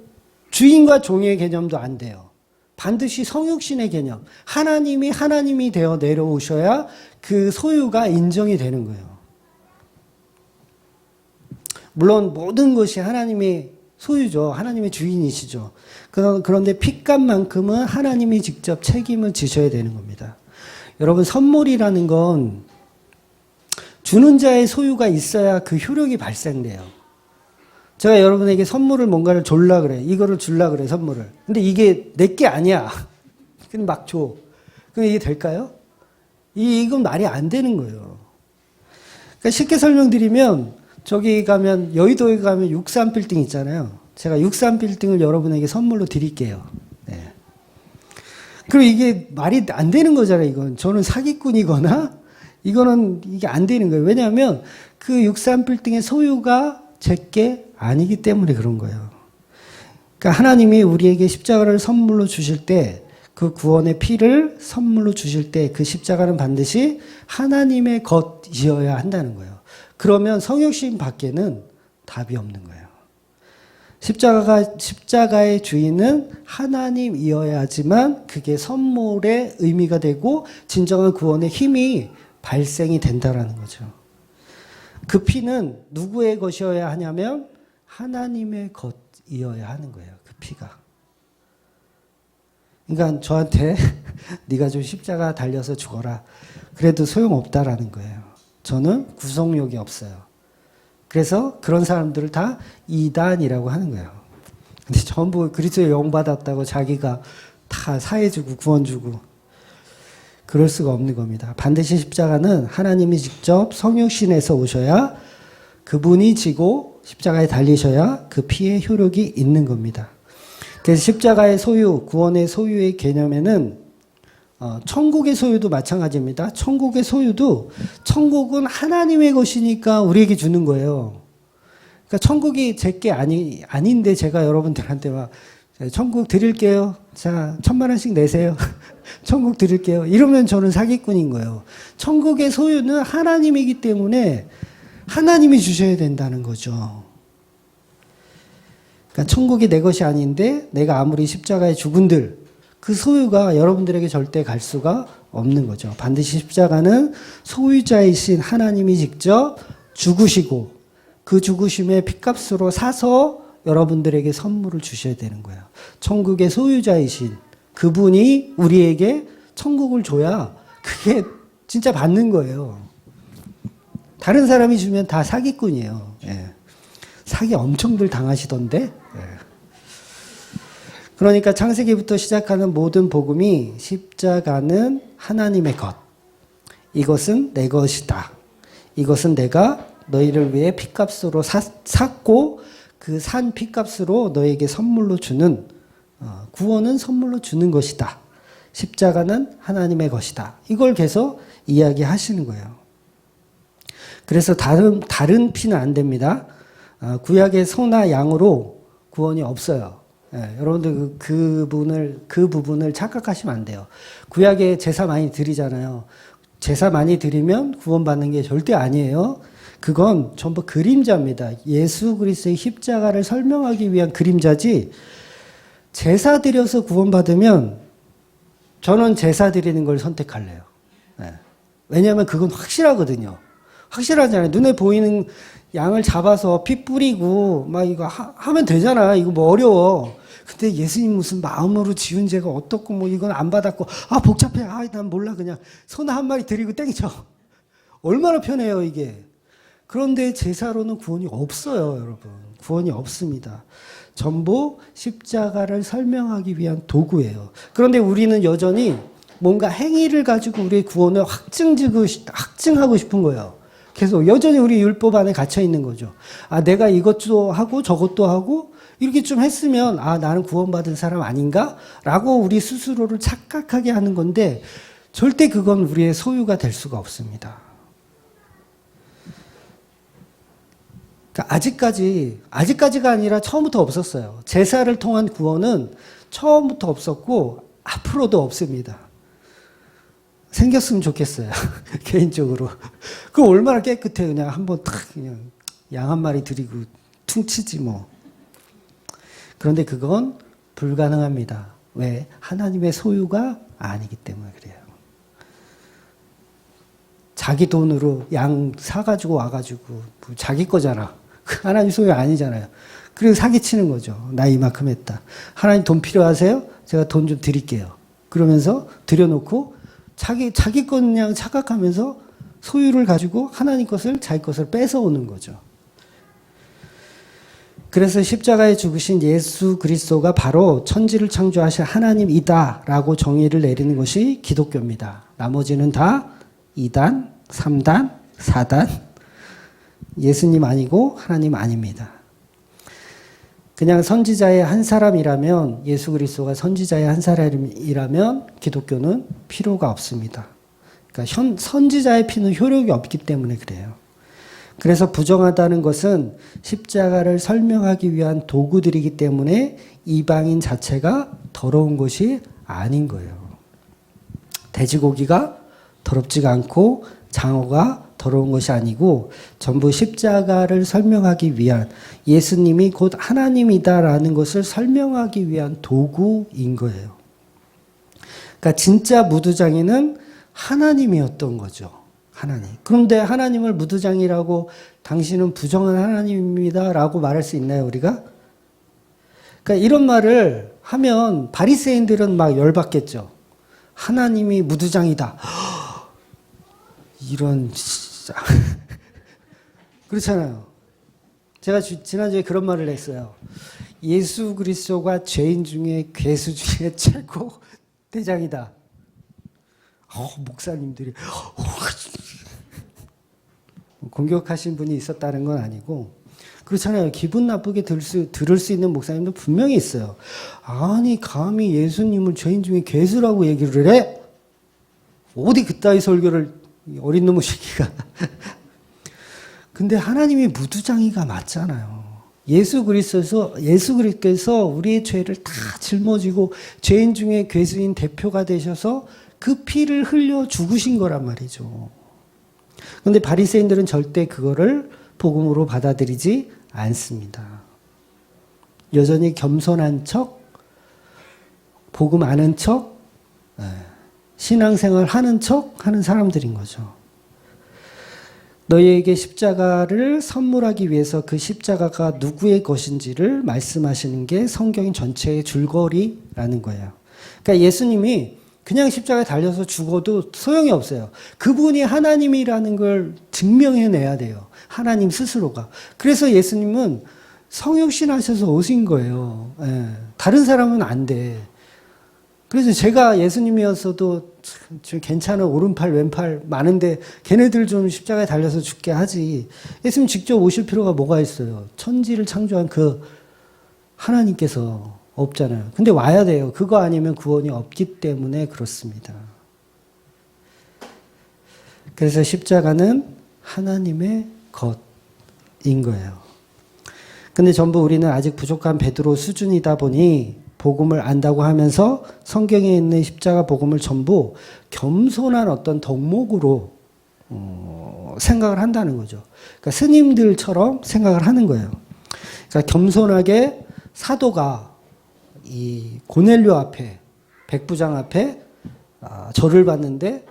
Speaker 1: 주인과 종의 개념도 안 돼요. 반드시 성육신의 개념, 하나님이 되어 내려오셔야 그 소유가 인정이 되는 거예요. 물론 모든 것이 하나님의 소유죠. 하나님의 주인이시죠. 그런데 핏값만큼은 하나님이 직접 책임을 지셔야 되는 겁니다. 여러분, 선물이라는 건 주는 자의 소유가 있어야 그 효력이 발생돼요. 제가 여러분에게 선물을 뭔가를 줄라 그래. 이거를 줄라 그래, 선물을. 근데 이게 내게 아니야. 그냥 막 줘. 그럼 이게 될까요? 이건 말이 안 되는 거예요. 그러니까 쉽게 설명드리면 저기 가면 여의도에 가면 63빌딩 있잖아요. 제가 63빌딩을 여러분에게 선물로 드릴게요. 네. 그럼 이게 말이 안 되는 거잖아요. 이건 저는 사기꾼이거나 이게 안 되는 거예요. 왜냐하면 그 63빌딩의 소유가 제게 아니기 때문에 그런 거예요. 그러니까 하나님이 우리에게 십자가를 선물로 주실 때 그 구원의 피를 선물로 주실 때 그 십자가는 반드시 하나님의 것이어야 한다는 거예요. 그러면 성육신 밖에는 답이 없는 거예요. 십자가의 주인은 하나님이어야지만 그게 선물의 의미가 되고 진정한 구원의 힘이 발생이 된다라는 거죠. 그 피는 누구의 것이어야 하냐면 하나님의 것이어야 하는 거예요. 그 피가. 그러니까 저한테 네가 좀 십자가 달려서 죽어라. 그래도 소용없다라는 거예요. 저는 구속력이 없어요. 그래서 그런 사람들을 다 이단이라고 하는 거예요. 근데 전부 그리스도의 영 받았다고 자기가 다 사해주고 구원주고 그럴 수가 없는 겁니다. 반드시 십자가는 하나님이 직접 성육신에서 오셔야 그분이 지고 십자가에 달리셔야 그 피의 효력이 있는 겁니다. 그래서 십자가의 소유, 구원의 소유의 개념에는 천국의 소유도 마찬가지입니다. 천국의 소유도 천국은 하나님의 것이니까 우리에게 주는 거예요. 그러니까 천국이 제게 아닌데 제가 여러분들한테 막 천국 드릴게요. 자, 1,000,000원씩 내세요. 천국 드릴게요. 이러면 저는 사기꾼인 거예요. 천국의 소유는 하나님이기 때문에 하나님이 주셔야 된다는 거죠. 그러니까 천국이 내 것이 아닌데 내가 아무리 십자가에 죽은들 그 소유가 여러분들에게 절대 갈 수가 없는 거죠. 반드시 십자가는 소유자이신 하나님이 직접 죽으시고 그 죽으심의 핏값으로 사서 여러분들에게 선물을 주셔야 되는 거예요. 천국의 소유자이신 그분이 우리에게 천국을 줘야 그게 진짜 받는 거예요. 다른 사람이 주면 다 사기꾼이에요. 예. 사기 엄청들 당하시던데. 예. 그러니까 창세기부터 시작하는 모든 복음이 십자가는 하나님의 것. 이것은 내 것이다. 이것은 내가 너희를 위해 핏값으로 샀고 그 산 핏값으로 너에게 선물로 주는 구원은 선물로 주는 것이다. 십자가는 하나님의 것이다. 이걸 계속 이야기하시는 거예요. 그래서 다른 피는 안 됩니다. 구약의 소나 양으로 구원이 없어요. 예, 여러분들 그 부분을 착각하시면 안 돼요. 구약에 제사 많이 드리잖아요. 제사 많이 드리면 구원받는 게 절대 아니에요. 그건 전부 그림자입니다. 예수 그리스도의 십자가를 설명하기 위한 그림자지. 제사 드려서 구원받으면 저는 제사 드리는 걸 선택할래요. 예. 왜냐하면 그건 확실하거든요. 확실하잖아요. 눈에 보이는 양을 잡아서 피 뿌리고 막 이거 하면 되잖아. 이거 뭐 어려워. 근데 예수님 무슨 마음으로 지은 죄가 어떻고 뭐 이건 안 받았고 복잡해. 난 몰라. 그냥 소 한 마리 드리고 땡쳐. 얼마나 편해요 이게. 그런데 제사로는 구원이 없어요, 여러분. 구원이 없습니다. 전부 십자가를 설명하기 위한 도구예요. 그런데 우리는 여전히 뭔가 행위를 가지고 우리의 구원을 확증하고 싶은 거예요. 계속 여전히 우리 율법 안에 갇혀 있는 거죠. 내가 이것도 하고 저것도 하고 이렇게 좀 했으면 나는 구원받은 사람 아닌가? 라고 우리 스스로를 착각하게 하는 건데 절대 그건 우리의 소유가 될 수가 없습니다. 그러니까 아직까지가 아니라 처음부터 없었어요. 제사를 통한 구원은 처음부터 없었고 앞으로도 없습니다. 생겼으면 좋겠어요. 개인적으로. 그럼 얼마나 깨끗해. 그냥 한번 탁 그냥 양 한 마리 들이고 퉁치지 뭐. 그런데 그건 불가능합니다. 왜? 하나님의 소유가 아니기 때문에 그래요. 자기 돈으로 양 사가지고 와가지고 자기 거잖아. 하나님 소유 아니잖아요. 그리고 사기치는 거죠. 나 이만큼 했다. 하나님 돈 필요하세요? 제가 돈 좀 드릴게요. 그러면서 드려놓고 자기 것 그냥 착각하면서 소유를 가지고 하나님 것을 자기 것을 뺏어오는 거죠. 그래서 십자가에 죽으신 예수 그리스도가 바로 천지를 창조하신 하나님이다라고 정의를 내리는 것이 기독교입니다. 나머지는 다 2단, 3단, 4단 예수님 아니고 하나님 아닙니다. 그냥 선지자의 한 사람이라면 예수 그리스도가 선지자의 한 사람이라면 기독교는 필요가 없습니다. 그러니까 선지자의 피는 효력이 없기 때문에 그래요. 그래서 부정하다는 것은 십자가를 설명하기 위한 도구들이기 때문에 이방인 자체가 더러운 것이 아닌 거예요. 돼지고기가 더럽지가 않고 장어가 더러운 것이 아니고 전부 십자가를 설명하기 위한 예수님이 곧 하나님이다라는 것을 설명하기 위한 도구인 거예요. 그러니까 진짜 무두장이는 하나님이었던 거죠. 하나님. 그런데 하나님을 무두장이라고 당신은 부정한 하나님입니다라고 말할 수 있나요, 우리가? 그러니까 이런 말을 하면 바리새인들은 막 열받겠죠. 하나님이 무두장이다. 이런 진짜 그렇잖아요. 제가 지난주에 그런 말을 했어요. 예수 그리스도가 죄인 중에 괴수 중에 최고 대장이다. 목사님들이 공격하신 분이 있었다는 건 아니고 그렇잖아요. 기분 나쁘게 들을 수 있는 목사님도 분명히 있어요. 아니 감히 예수님을 죄인 중에 괴수라고 얘기를 해? 어디 그따위 설교를 어린 놈의 새끼가. 근데 하나님이 무두장이가 맞잖아요. 예수 그리스도께서 우리의 죄를 다 짊어지고 죄인 중에 괴수인 대표가 되셔서 그 피를 흘려 죽으신 거란 말이죠. 그런데 바리새인들은 절대 그거를 복음으로 받아들이지 않습니다. 여전히 겸손한 척, 복음 아는 척, 신앙생활 하는 척 하는 사람들인 거죠. 너희에게 십자가를 선물하기 위해서 그 십자가가 누구의 것인지를 말씀하시는 게 성경 전체의 줄거리라는 거예요. 그러니까 예수님이 그냥 십자가에 달려서 죽어도 소용이 없어요. 그분이 하나님이라는 걸 증명해내야 돼요. 하나님 스스로가. 그래서 예수님은 성육신하셔서 오신 거예요. 다른 사람은 안 돼. 그래서 제가 예수님이었어도 좀 괜찮은 오른팔 왼팔 많은데 걔네들 좀 십자가에 달려서 죽게 하지. 예수님 직접 오실 필요가 뭐가 있어요. 천지를 창조한 그 하나님께서 없잖아요. 근데 와야 돼요. 그거 아니면 구원이 없기 때문에 그렇습니다. 그래서 십자가는 하나님의 것인 거예요. 근데 전부 우리는 아직 부족한 베드로 수준이다 보니 복음을 안다고 하면서 성경에 있는 십자가 복음을 전부 겸손한 어떤 덕목으로 생각을 한다는 거죠. 그러니까 스님들처럼 생각을 하는 거예요. 그러니까 겸손하게 사도가 이 고넬료 앞에 백부장 앞에 절을 받는데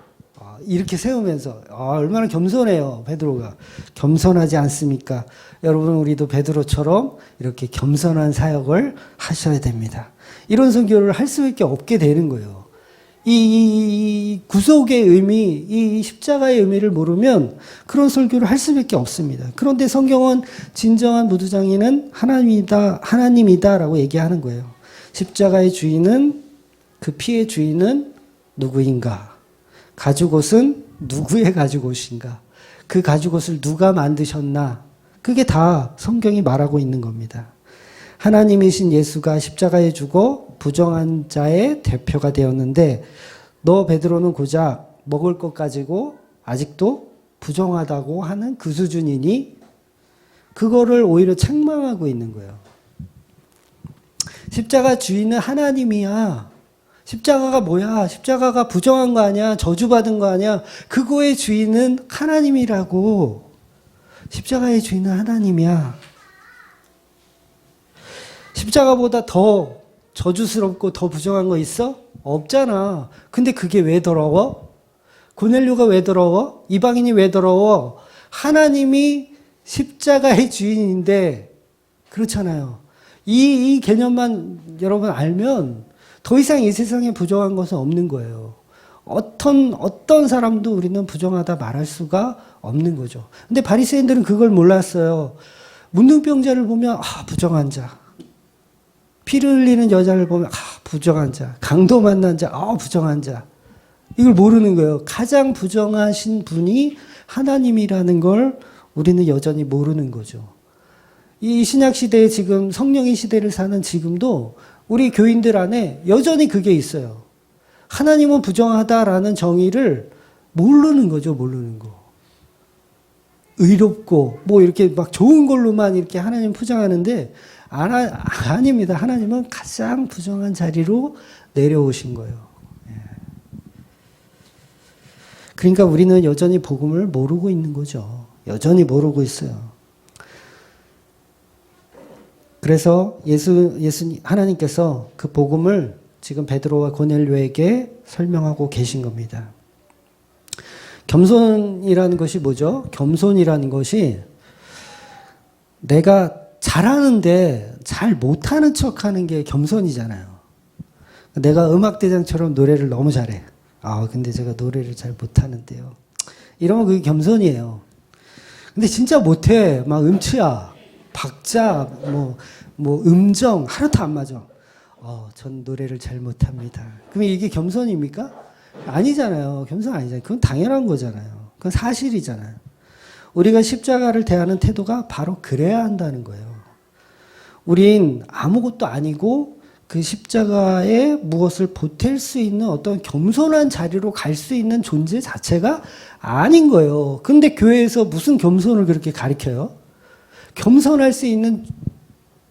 Speaker 1: 이렇게 세우면서 얼마나 겸손해요. 베드로가. 겸손하지 않습니까? 여러분 우리도 베드로처럼 이렇게 겸손한 사역을 하셔야 됩니다. 이런 선교를 할 수밖에 없게 되는 거예요. 이 구속의 의미, 이 십자가의 의미를 모르면 그런 설교를 할 수밖에 없습니다. 그런데 성경은 진정한 무두장이는 하나님이다라고 얘기하는 거예요. 십자가의 주인은 그 피의 주인은 누구인가? 가죽옷은 누구의 가죽옷인가? 그 가죽옷을 누가 만드셨나? 그게 다 성경이 말하고 있는 겁니다. 하나님이신 예수가 십자가에 죽어 부정한 자의 대표가 되었는데 너 베드로는 고작 먹을 것 가지고 아직도 부정하다고 하는 그 수준이니 그거를 오히려 책망하고 있는 거예요. 십자가 주인은 하나님이야. 십자가가 뭐야? 십자가가 부정한 거 아니야? 저주받은 거 아니야? 그거의 주인은 하나님이라고. 십자가의 주인은 하나님이야. 십자가보다 더 저주스럽고 더 부정한 거 있어? 없잖아. 근데 그게 왜 더러워? 고넬료가 왜 더러워? 이방인이 왜 더러워? 하나님이 십자가의 주인인데 그렇잖아요. 이 개념만 여러분 알면 더 이상 이 세상에 부정한 것은 없는 거예요. 어떤 사람도 우리는 부정하다 말할 수가 없는 거죠. 근데 바리새인들은 그걸 몰랐어요. 문둥병자를 보면 부정한 자. 피를 흘리는 여자를 보면 부정한 자. 강도 만난 자. 부정한 자. 이걸 모르는 거예요. 가장 부정하신 분이 하나님이라는 걸 우리는 여전히 모르는 거죠. 이 신약 시대에 지금 성령의 시대를 사는 지금도 우리 교인들 안에 여전히 그게 있어요. 하나님은 부정하다라는 정의를 모르는 거죠, 모르는 거. 의롭고, 이렇게 막 좋은 걸로만 이렇게 하나님 포장하는데, 아닙니다. 하나님은 가장 부정한 자리로 내려오신 거예요. 그러니까 우리는 여전히 복음을 모르고 있는 거죠. 여전히 모르고 있어요. 그래서 하나님께서 그 복음을 지금 베드로와 고넬료에게 설명하고 계신 겁니다. 겸손이라는 것이 뭐죠? 겸손이라는 것이 내가 잘하는데 잘 못하는 척하는 게 겸손이잖아요. 내가 음악대장처럼 노래를 너무 잘해. 근데 제가 노래를 잘 못하는데요. 이러면 그게 겸손이에요. 근데 진짜 못해. 막 음치야. 박자, 음정, 하나도 안 맞아. 전 노래를 잘 못합니다. 그럼 이게 겸손입니까? 아니잖아요. 겸손 아니잖아요. 그건 당연한 거잖아요. 그건 사실이잖아요. 우리가 십자가를 대하는 태도가 바로 그래야 한다는 거예요. 우린 아무것도 아니고 그 십자가에 무엇을 보탤 수 있는 어떤 겸손한 자리로 갈 수 있는 존재 자체가 아닌 거예요. 근데 교회에서 무슨 겸손을 그렇게 가르쳐요? 겸손할 수 있는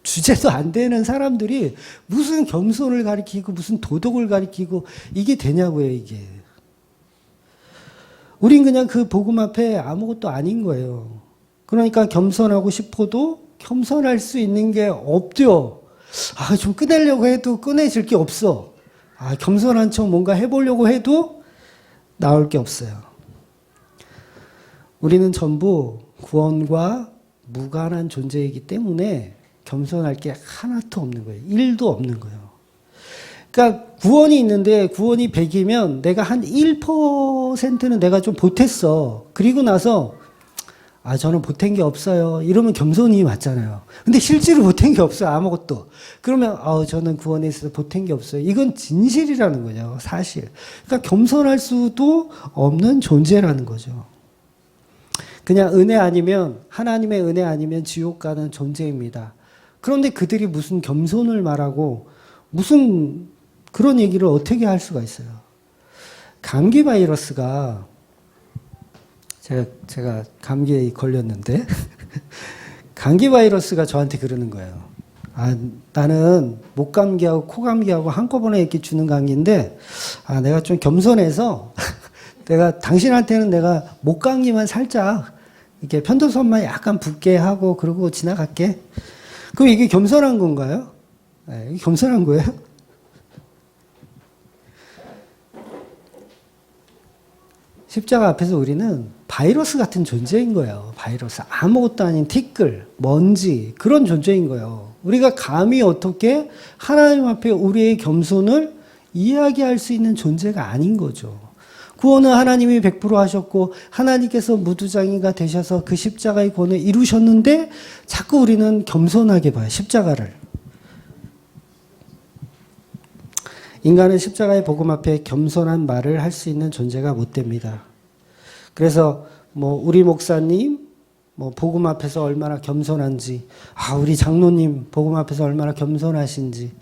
Speaker 1: 주제도 안 되는 사람들이 무슨 겸손을 가리키고 무슨 도덕을 가리키고 이게 되냐고요, 이게. 우린 그냥 그 복음 앞에 아무것도 아닌 거예요. 그러니까 겸손하고 싶어도 겸손할 수 있는 게 없죠. 좀 꺼내려고 해도 꺼내질 게 없어. 겸손한 척 뭔가 해보려고 해도 나올 게 없어요. 우리는 전부 구원과 무관한 존재이기 때문에 겸손할 게 하나도 없는 거예요. 1도 없는 거예요. 그러니까 구원이 있는데 구원이 100이면 내가 한 1%는 내가 좀 보탰어. 그리고 나서 저는 보탠 게 없어요. 이러면 겸손이 맞잖아요. 근데 실제로 보탠 게 없어요. 아무것도. 그러면 저는 구원에 있어서 보탠 게 없어요. 이건 진실이라는 거죠. 사실. 그러니까 겸손할 수도 없는 존재라는 거죠. 그냥 은혜 아니면 하나님의 은혜 아니면 지옥 가는 존재입니다. 그런데 그들이 무슨 겸손을 말하고 무슨 그런 얘기를 어떻게 할 수가 있어요? 감기 바이러스가 제가 감기에 걸렸는데 감기 바이러스가 저한테 그러는 거예요. 나는 목감기하고 코감기하고 한꺼번에 이렇게 주는 감기인데 내가 좀 겸손해서 내가 당신한테는 내가 목감기만 살짝 이렇게 편도선만 약간 붓게 하고 그러고 지나갈게. 그럼 이게 겸손한 건가요? 이게 겸손한 거예요? 십자가 앞에서 우리는 바이러스 같은 존재인 거예요. 바이러스. 아무것도 아닌 티끌, 먼지 그런 존재인 거예요. 우리가 감히 어떻게 하나님 앞에 우리의 겸손을 이야기할 수 있는 존재가 아닌 거죠. 구원은 하나님이 100% 하셨고 하나님께서 무두장이가 되셔서 그 십자가의 구원을 이루셨는데 자꾸 우리는 겸손하게 봐요. 십자가를. 인간은 십자가의 복음 앞에 겸손한 말을 할 수 있는 존재가 못 됩니다. 그래서 우리 목사님 복음 앞에서 얼마나 겸손한지, 우리 장로님 복음 앞에서 얼마나 겸손하신지.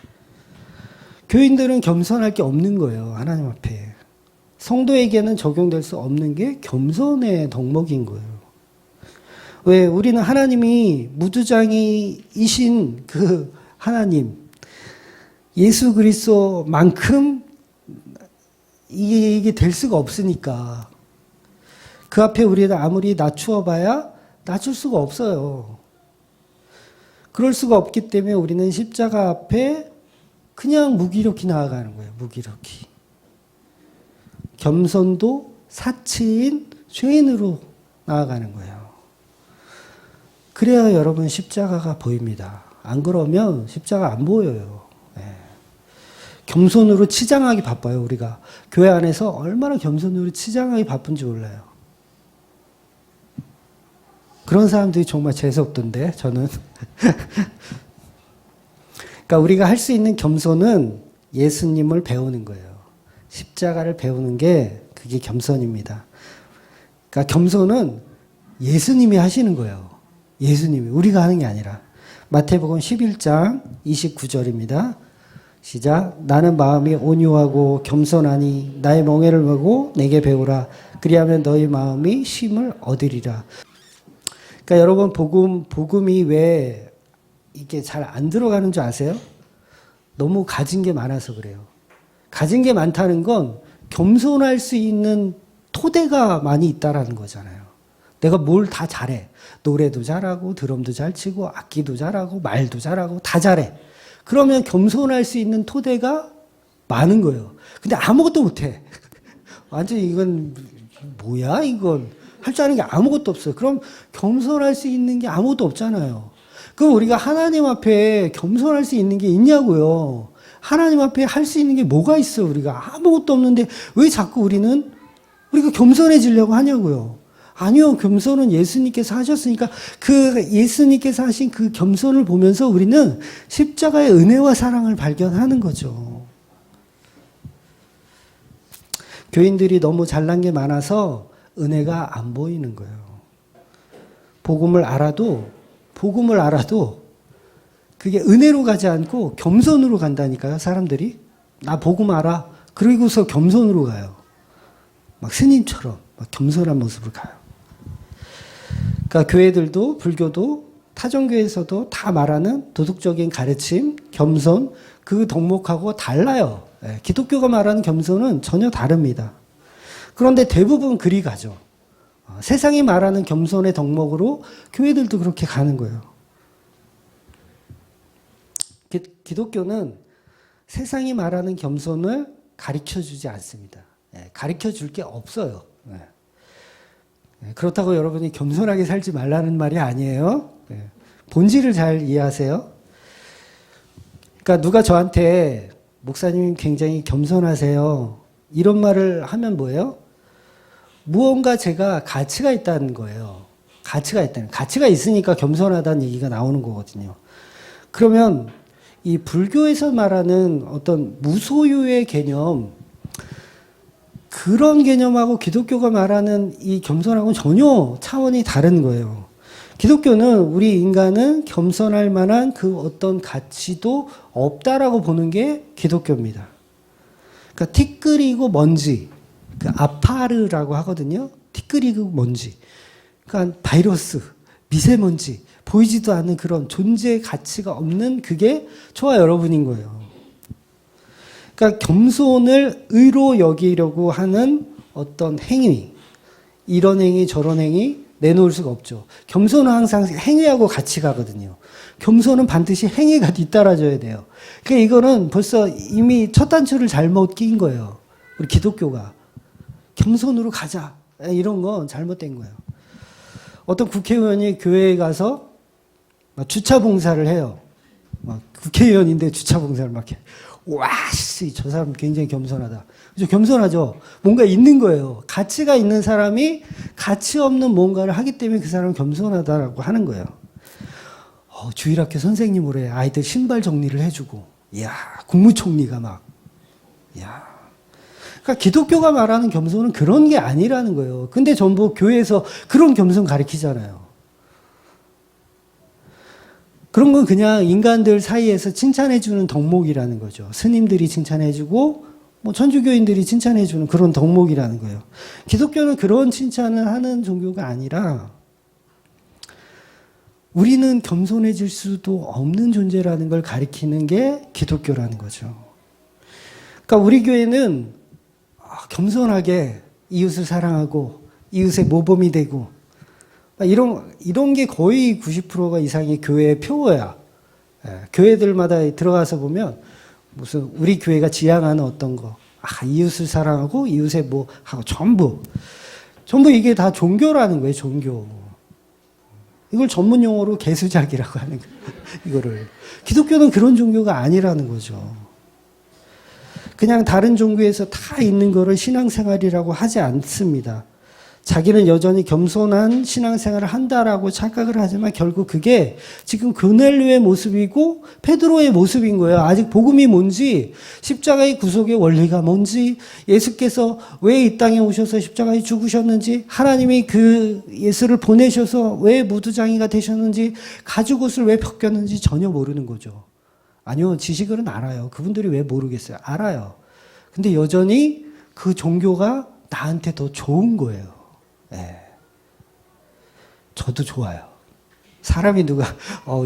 Speaker 1: 교인들은 겸손할 게 없는 거예요. 하나님 앞에. 성도에게는 적용될 수 없는 게 겸손의 덕목인 거예요. 왜? 우리는 하나님이 무두장이이신 그 하나님, 예수 그리스도만큼 이게 될 수가 없으니까 그 앞에 우리가 아무리 낮추어 봐야 낮출 수가 없어요. 그럴 수가 없기 때문에 우리는 십자가 앞에 그냥 무기력히 나아가는 거예요. 무기력히. 겸손도 사치인 죄인으로 나아가는 거예요. 그래야 여러분 십자가가 보입니다. 안 그러면 십자가 안 보여요. 네. 겸손으로 치장하기 바빠요. 우리가 교회 안에서 얼마나 겸손으로 치장하기 바쁜지 몰라요. 그런 사람들이 정말 재수없던데 저는. 그러니까 우리가 할 수 있는 겸손은 예수님을 배우는 거예요. 십자가를 배우는 게 그게 겸손입니다. 그러니까 겸손은 예수님이 하시는 거예요. 예수님이 우리가 하는 게 아니라. 마태복음 11장 29절입니다. 시작. 나는 마음이 온유하고 겸손하니 나의 멍에를 메고 내게 배우라. 그리하면 너희 마음이 쉼을 얻으리라. 그러니까 여러분 복음이 왜 이게 잘 안 들어가는 줄 아세요? 너무 가진 게 많아서 그래요. 가진 게 많다는 건 겸손할 수 있는 토대가 많이 있다라는 거잖아요. 내가 뭘 다 잘해. 노래도 잘하고 드럼도 잘 치고 악기도 잘하고 말도 잘하고 다 잘해. 그러면 겸손할 수 있는 토대가 많은 거예요. 근데 아무것도 못해. 완전히 이건 뭐야 이건. 할 줄 아는 게 아무것도 없어요. 그럼 겸손할 수 있는 게 아무것도 없잖아요. 그럼 우리가 하나님 앞에 겸손할 수 있는 게 있냐고요. 하나님 앞에 할 수 있는 게 뭐가 있어요. 우리가 아무것도 없는데 왜 자꾸 우리가 겸손해지려고 하냐고요. 아니요. 겸손은 예수님께서 하셨으니까 그 예수님께서 하신 그 겸손을 보면서 우리는 십자가의 은혜와 사랑을 발견하는 거죠. 교인들이 너무 잘난 게 많아서 은혜가 안 보이는 거예요. 복음을 알아도 그게 은혜로 가지 않고 겸손으로 간다니까요. 사람들이. 나 복음 알아. 그러고서 겸손으로 가요. 막 스님처럼 막 겸손한 모습으로 가요. 그러니까 교회들도 불교도 타종교에서도 다 말하는 도덕적인 가르침, 겸손 그 덕목하고 달라요. 기독교가 말하는 겸손은 전혀 다릅니다. 그런데 대부분 그리 가죠. 세상이 말하는 겸손의 덕목으로 교회들도 그렇게 가는 거예요. 기독교는 세상이 말하는 겸손을 가르쳐주지 않습니다. 가르쳐줄 게 없어요. 그렇다고 여러분이 겸손하게 살지 말라는 말이 아니에요. 본질을 잘 이해하세요. 그러니까 누가 저한테 목사님 굉장히 겸손하세요. 이런 말을 하면 뭐예요? 무언가 제가 가치가 있다는 거예요. 가치가 있으니까 겸손하다는 얘기가 나오는 거거든요. 그러면 이 불교에서 말하는 어떤 무소유의 개념, 그런 개념하고 기독교가 말하는 이 겸손하고는 전혀 차원이 다른 거예요. 기독교는 우리 인간은 겸손할 만한 그 어떤 가치도 없다라고 보는 게 기독교입니다. 그러니까 티끌이고 먼지, 그 아파르라고 하거든요. 티끌이고 먼지. 그러니까 바이러스, 미세먼지, 보이지도 않는 그런 존재 가치가 없는 그게 저와 여러분인 거예요. 그러니까 겸손을 의로 여기려고 하는 어떤 행위, 이런 행위 저런 행위 내놓을 수가 없죠. 겸손은 항상 행위하고 같이 가거든요. 겸손은 반드시 행위가 뒤따라져야 돼요. 그러니까 이거는 벌써 이미 첫 단추를 잘못 낀 거예요. 우리 기독교가. 겸손으로 가자. 이런 건 잘못된 거예요. 어떤 국회의원이 교회에 가서 막 주차 봉사를 해요. 막 국회의원인데 주차 봉사를 막 해. 와, 씨, 저 사람 굉장히 겸손하다. 그죠? 겸손하죠? 뭔가 있는 거예요. 가치가 있는 사람이 가치 없는 뭔가를 하기 때문에 그 사람은 겸손하다라고 하는 거예요. 주일학교 선생님으로 해. 아이들 신발 정리를 해주고. 이야, 국무총리가 막. 이야. 그러니까 기독교가 말하는 겸손은 그런 게 아니라는 거예요. 근데 전부 교회에서 그런 겸손 가르치잖아요. 그런 건 그냥 인간들 사이에서 칭찬해주는 덕목이라는 거죠. 스님들이 칭찬해주고, 천주교인들이 칭찬해주는 그런 덕목이라는 거예요. 기독교는 그런 칭찬을 하는 종교가 아니라, 우리는 겸손해질 수도 없는 존재라는 걸 가리키는 게 기독교라는 거죠. 그러니까 우리 교회는 겸손하게 이웃을 사랑하고 이웃의 모범이 되고 이런 게 거의 90%가 이상이 교회의 표어야. 교회들마다 들어가서 보면 무슨 우리 교회가 지향하는 어떤 거, 이웃을 사랑하고 이웃의 뭐 하고 전부 이게 다 종교라는 거예요. 종교. 이걸 전문 용어로 개수작이라고 하는 거예요. 이거를. 기독교는 그런 종교가 아니라는 거죠. 그냥 다른 종교에서 다 있는 거를 신앙생활이라고 하지 않습니다. 자기는 여전히 겸손한 신앙생활을 한다라고 착각을 하지만 결국 그게 지금 고넬료의 모습이고 베드로의 모습인 거예요. 아직 복음이 뭔지, 십자가의 구속의 원리가 뭔지, 예수께서 왜 이 땅에 오셔서 십자가에 죽으셨는지, 하나님이 그 예수를 보내셔서 왜 무두장이가 되셨는지, 가죽옷을 왜 벗겼는지 전혀 모르는 거죠. 아니요, 지식은 알아요. 그분들이 왜 모르겠어요? 알아요. 근데 여전히 그 종교가 나한테 더 좋은 거예요. 저도 좋아요. 사람이 누가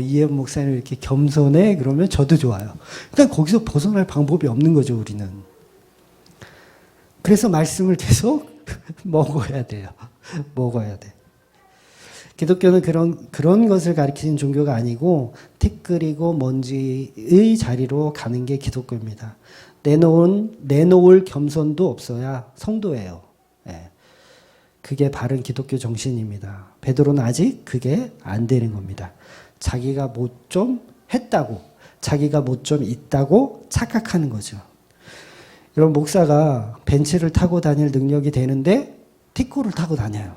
Speaker 1: 이혜원 목사님 이렇게 겸손해 그러면 저도 좋아요. 그러니까 거기서 벗어날 방법이 없는 거죠, 우리는. 그래서 말씀을 계속 먹어야 돼요. 먹어야 돼. 기독교는 그런 것을 가리키는 종교가 아니고 티끌이고 먼지의 자리로 가는 게 기독교입니다. 내놓을 겸손도 없어야 성도예요. 그게 바른 기독교 정신입니다. 베드로는 아직 그게 안 되는 겁니다. 자기가 뭐 좀 했다고, 자기가 뭐 좀 있다고 착각하는 거죠. 여러분, 목사가 벤츠를 타고 다닐 능력이 되는데 티코를 타고 다녀요.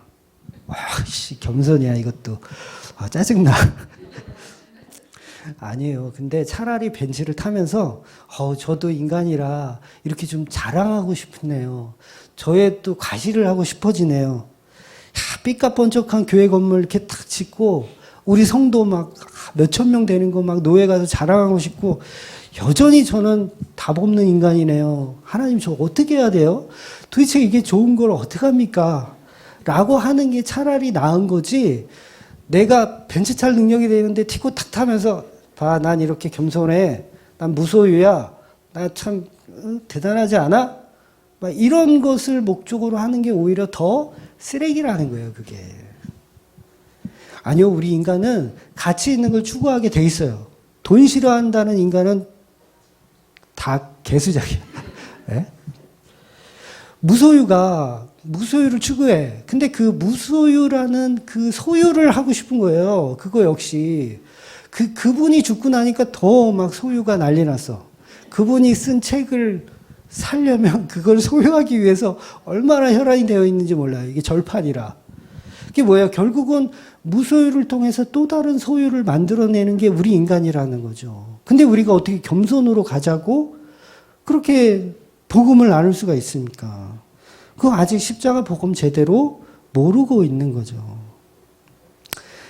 Speaker 1: 겸손이야 이것도. 짜증나. 아니에요. 근데 차라리 벤츠를 타면서 저도 인간이라 이렇게 좀 자랑하고 싶네요. 저의 또 과시를 하고 싶어지네요. 삐까번쩍한 교회 건물 이렇게 탁 짓고 우리 성도 막 몇천 명 되는 거 막 노예 가서 자랑하고 싶고, 여전히 저는 답 없는 인간이네요. 하나님 저 어떻게 해야 돼요? 도대체 이게 좋은 걸 어떡합니까? 라고 하는 게 차라리 나은 거지, 내가 벤츠 탈 능력이 되는데 티코 탁 타면서 난 이렇게 겸손해. 난 무소유야. 나 참 대단하지 않아? 막 이런 것을 목적으로 하는 게 오히려 더 쓰레기라는 거예요, 그게. 아니요, 우리 인간은 가치 있는 걸 추구하게 돼 있어요. 돈 싫어한다는 인간은 다 개수작이야. 네? 무소유를 추구해. 근데 그 무소유라는 그 소유를 하고 싶은 거예요. 그거 역시. 그분이 죽고 나니까 더 막 소유가 난리 났어. 그분이 쓴 책을 살려면 그걸 소유하기 위해서 얼마나 혈안이 되어 있는지 몰라요. 이게 절판이라. 그게 뭐예요? 결국은 무소유를 통해서 또 다른 소유를 만들어내는 게 우리 인간이라는 거죠. 근데 우리가 어떻게 겸손으로 가자고 그렇게 복음을 나눌 수가 있습니까? 그거 아직 십자가 복음 제대로 모르고 있는 거죠.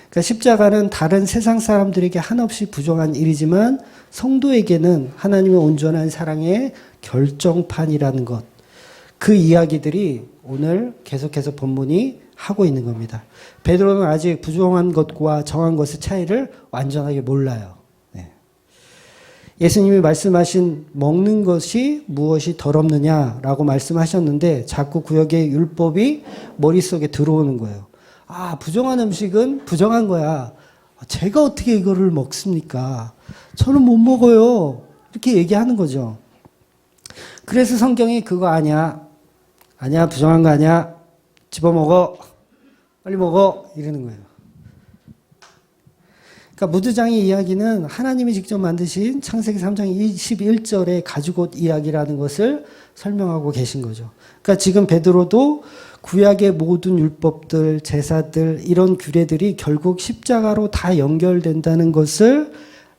Speaker 1: 그러니까 십자가는 다른 세상 사람들에게 한없이 부정한 일이지만 성도에게는 하나님의 온전한 사랑의 결정판이라는 것, 그 이야기들이 오늘 계속해서 본문이 하고 있는 겁니다. 베드로는 아직 부정한 것과 정한 것의 차이를 완전하게 몰라요. 예수님이 말씀하신 먹는 것이 무엇이 더럽느냐라고 말씀하셨는데 자꾸 구약의 율법이 머릿속에 들어오는 거예요. 부정한 음식은 부정한 거야. 제가 어떻게 이거를 먹습니까? 저는 못 먹어요. 이렇게 얘기하는 거죠. 그래서 성경이 그거 아니야, 부정한 거 아니야, 집어먹어, 빨리 먹어, 이러는 거예요. 그러니까 무두장의 이야기는 하나님이 직접 만드신 창세기 3장 21절의 가죽옷 이야기라는 것을 설명하고 계신 거죠. 그러니까 지금 베드로도 구약의 모든 율법들, 제사들, 이런 규례들이 결국 십자가로 다 연결된다는 것을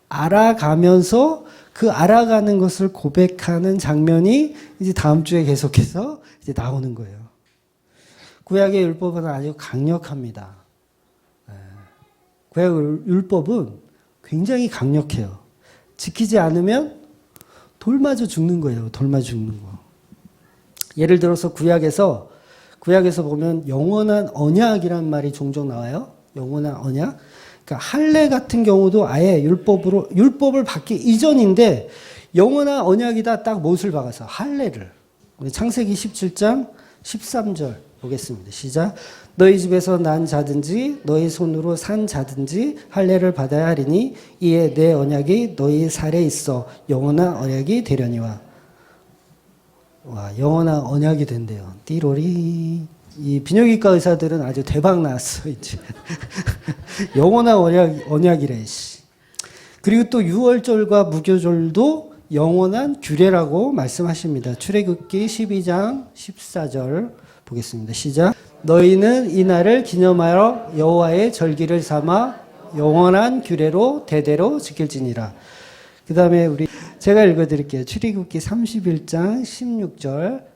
Speaker 1: 알아가면서 그 알아가는 것을 고백하는 장면이 이제 다음 주에 계속해서 이제 나오는 거예요. 구약의 율법은 아주 강력합니다. 구약 율법은 굉장히 강력해요. 지키지 않으면 돌 맞아 죽는 거예요. 돌 맞아 죽는 거. 예를 들어서 구약에서 보면 영원한 언약이란 말이 종종 나와요. 영원한 언약. 그러니까 할례 같은 경우도 아예 율법을 받기 이전인데 영원한 언약이다 딱 못을 박아서 할례를. 우리 창세기 17장 13절 보겠습니다. 시작. 너희 집에서 난 자든지 너희 손으로 산 자든지 할례를 받아야 하리니 이에 내 언약이 너희 살에 있어 영원한 언약이 되려니와. 와, 영원한 언약이 된대요. 띠로리. 이 비뇨기과 의사들은 아주 대박 났어 이제. 영원한 언약이래. 그리고 또 유월절과 무교절도 영원한 규례라고 말씀하십니다. 출애굽기 12장 14절 보겠습니다. 시작. 너희는 이 날을 기념하여 여호와의 절기를 삼아 영원한 규례로 대대로 지킬지니라. 그 다음에 제가 읽어드릴게요. 출애굽기 31장 16절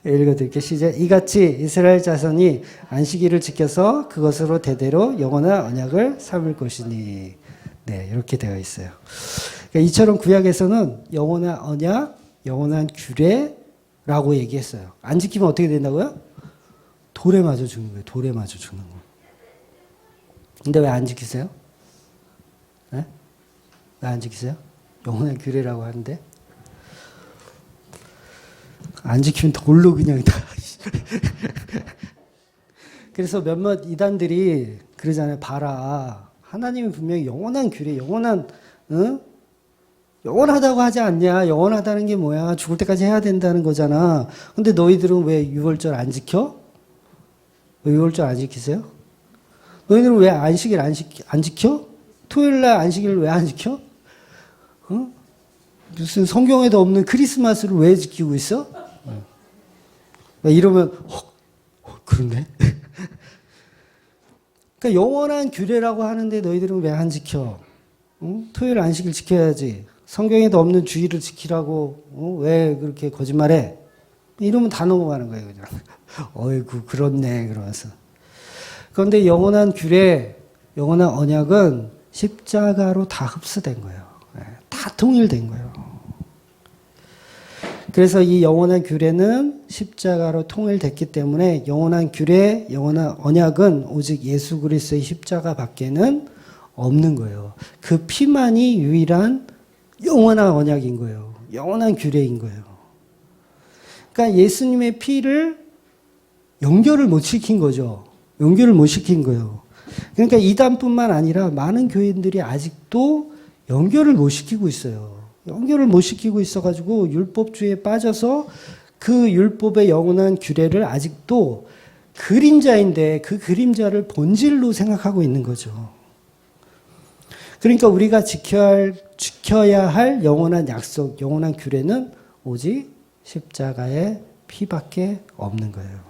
Speaker 1: 읽어드릴게요. 시작. 이같이 이스라엘 자손이 안식일을 지켜서 그것으로 대대로 영원한 언약을 삼을 것이니. 네, 이렇게 되어 있어요. 그러니까 이처럼 구약에서는 영원한 언약, 영원한 규례라고 얘기했어요. 안 지키면 어떻게 된다고요? 돌에 맞아 죽는 거예요. 돌에 맞아 죽는 거. 근데 왜 안 지키세요? 네? 왜 안 지키세요? 영원한 규례라고 하는데 안 지키면 돌로 그냥 다. 그래서 몇몇 이단들이 그러잖아요. 봐라. 하나님은 분명히 영원한 규례, 영원하다고 하지 않냐? 영원하다는 게 뭐야? 죽을 때까지 해야 된다는 거잖아. 근데 너희들은 왜 유월절 안 지켜? 왜 유월절 안 지키세요? 너희들은 왜 안식일 안 지켜? 토요일날 안식일을 왜 안 지켜? 어? 무슨 성경에도 없는 크리스마스를 왜 지키고 있어? 이러면 그런데? 그러니까 영원한 규례라고 하는데 너희들은 왜 안 지켜? 응? 토요일 안식일 지켜야지. 성경에도 없는 주의를 지키라고 왜 그렇게 거짓말해? 이러면 다 넘어가는 거예요, 그냥. 어이구, 그렇네, 그러면서. 그런데 영원한 규례, 영원한 언약은 십자가로 다 흡수된 거예요. 다 통일된 거예요. 그래서 이 영원한 규례는 십자가로 통일됐기 때문에 영원한 규례, 영원한 언약은 오직 예수 그리스도의 십자가밖에는 없는 거예요. 그 피만이 유일한 영원한 언약인 거예요. 영원한 규례인 거예요. 그러니까 예수님의 피를 연결을 못 시킨 거죠. 연결을 못 시킨 거예요. 그러니까 이단뿐만 아니라 많은 교인들이 아직도 연결을 못 시키고 있어요. 연결을 못 시키고 있어가지고 율법주의에 빠져서 그 율법의 영원한 규례를 아직도 그림자인데 그 그림자를 본질로 생각하고 있는 거죠. 그러니까 우리가 지켜야 할 영원한 약속, 영원한 규례는 오직 십자가의 피밖에 없는 거예요.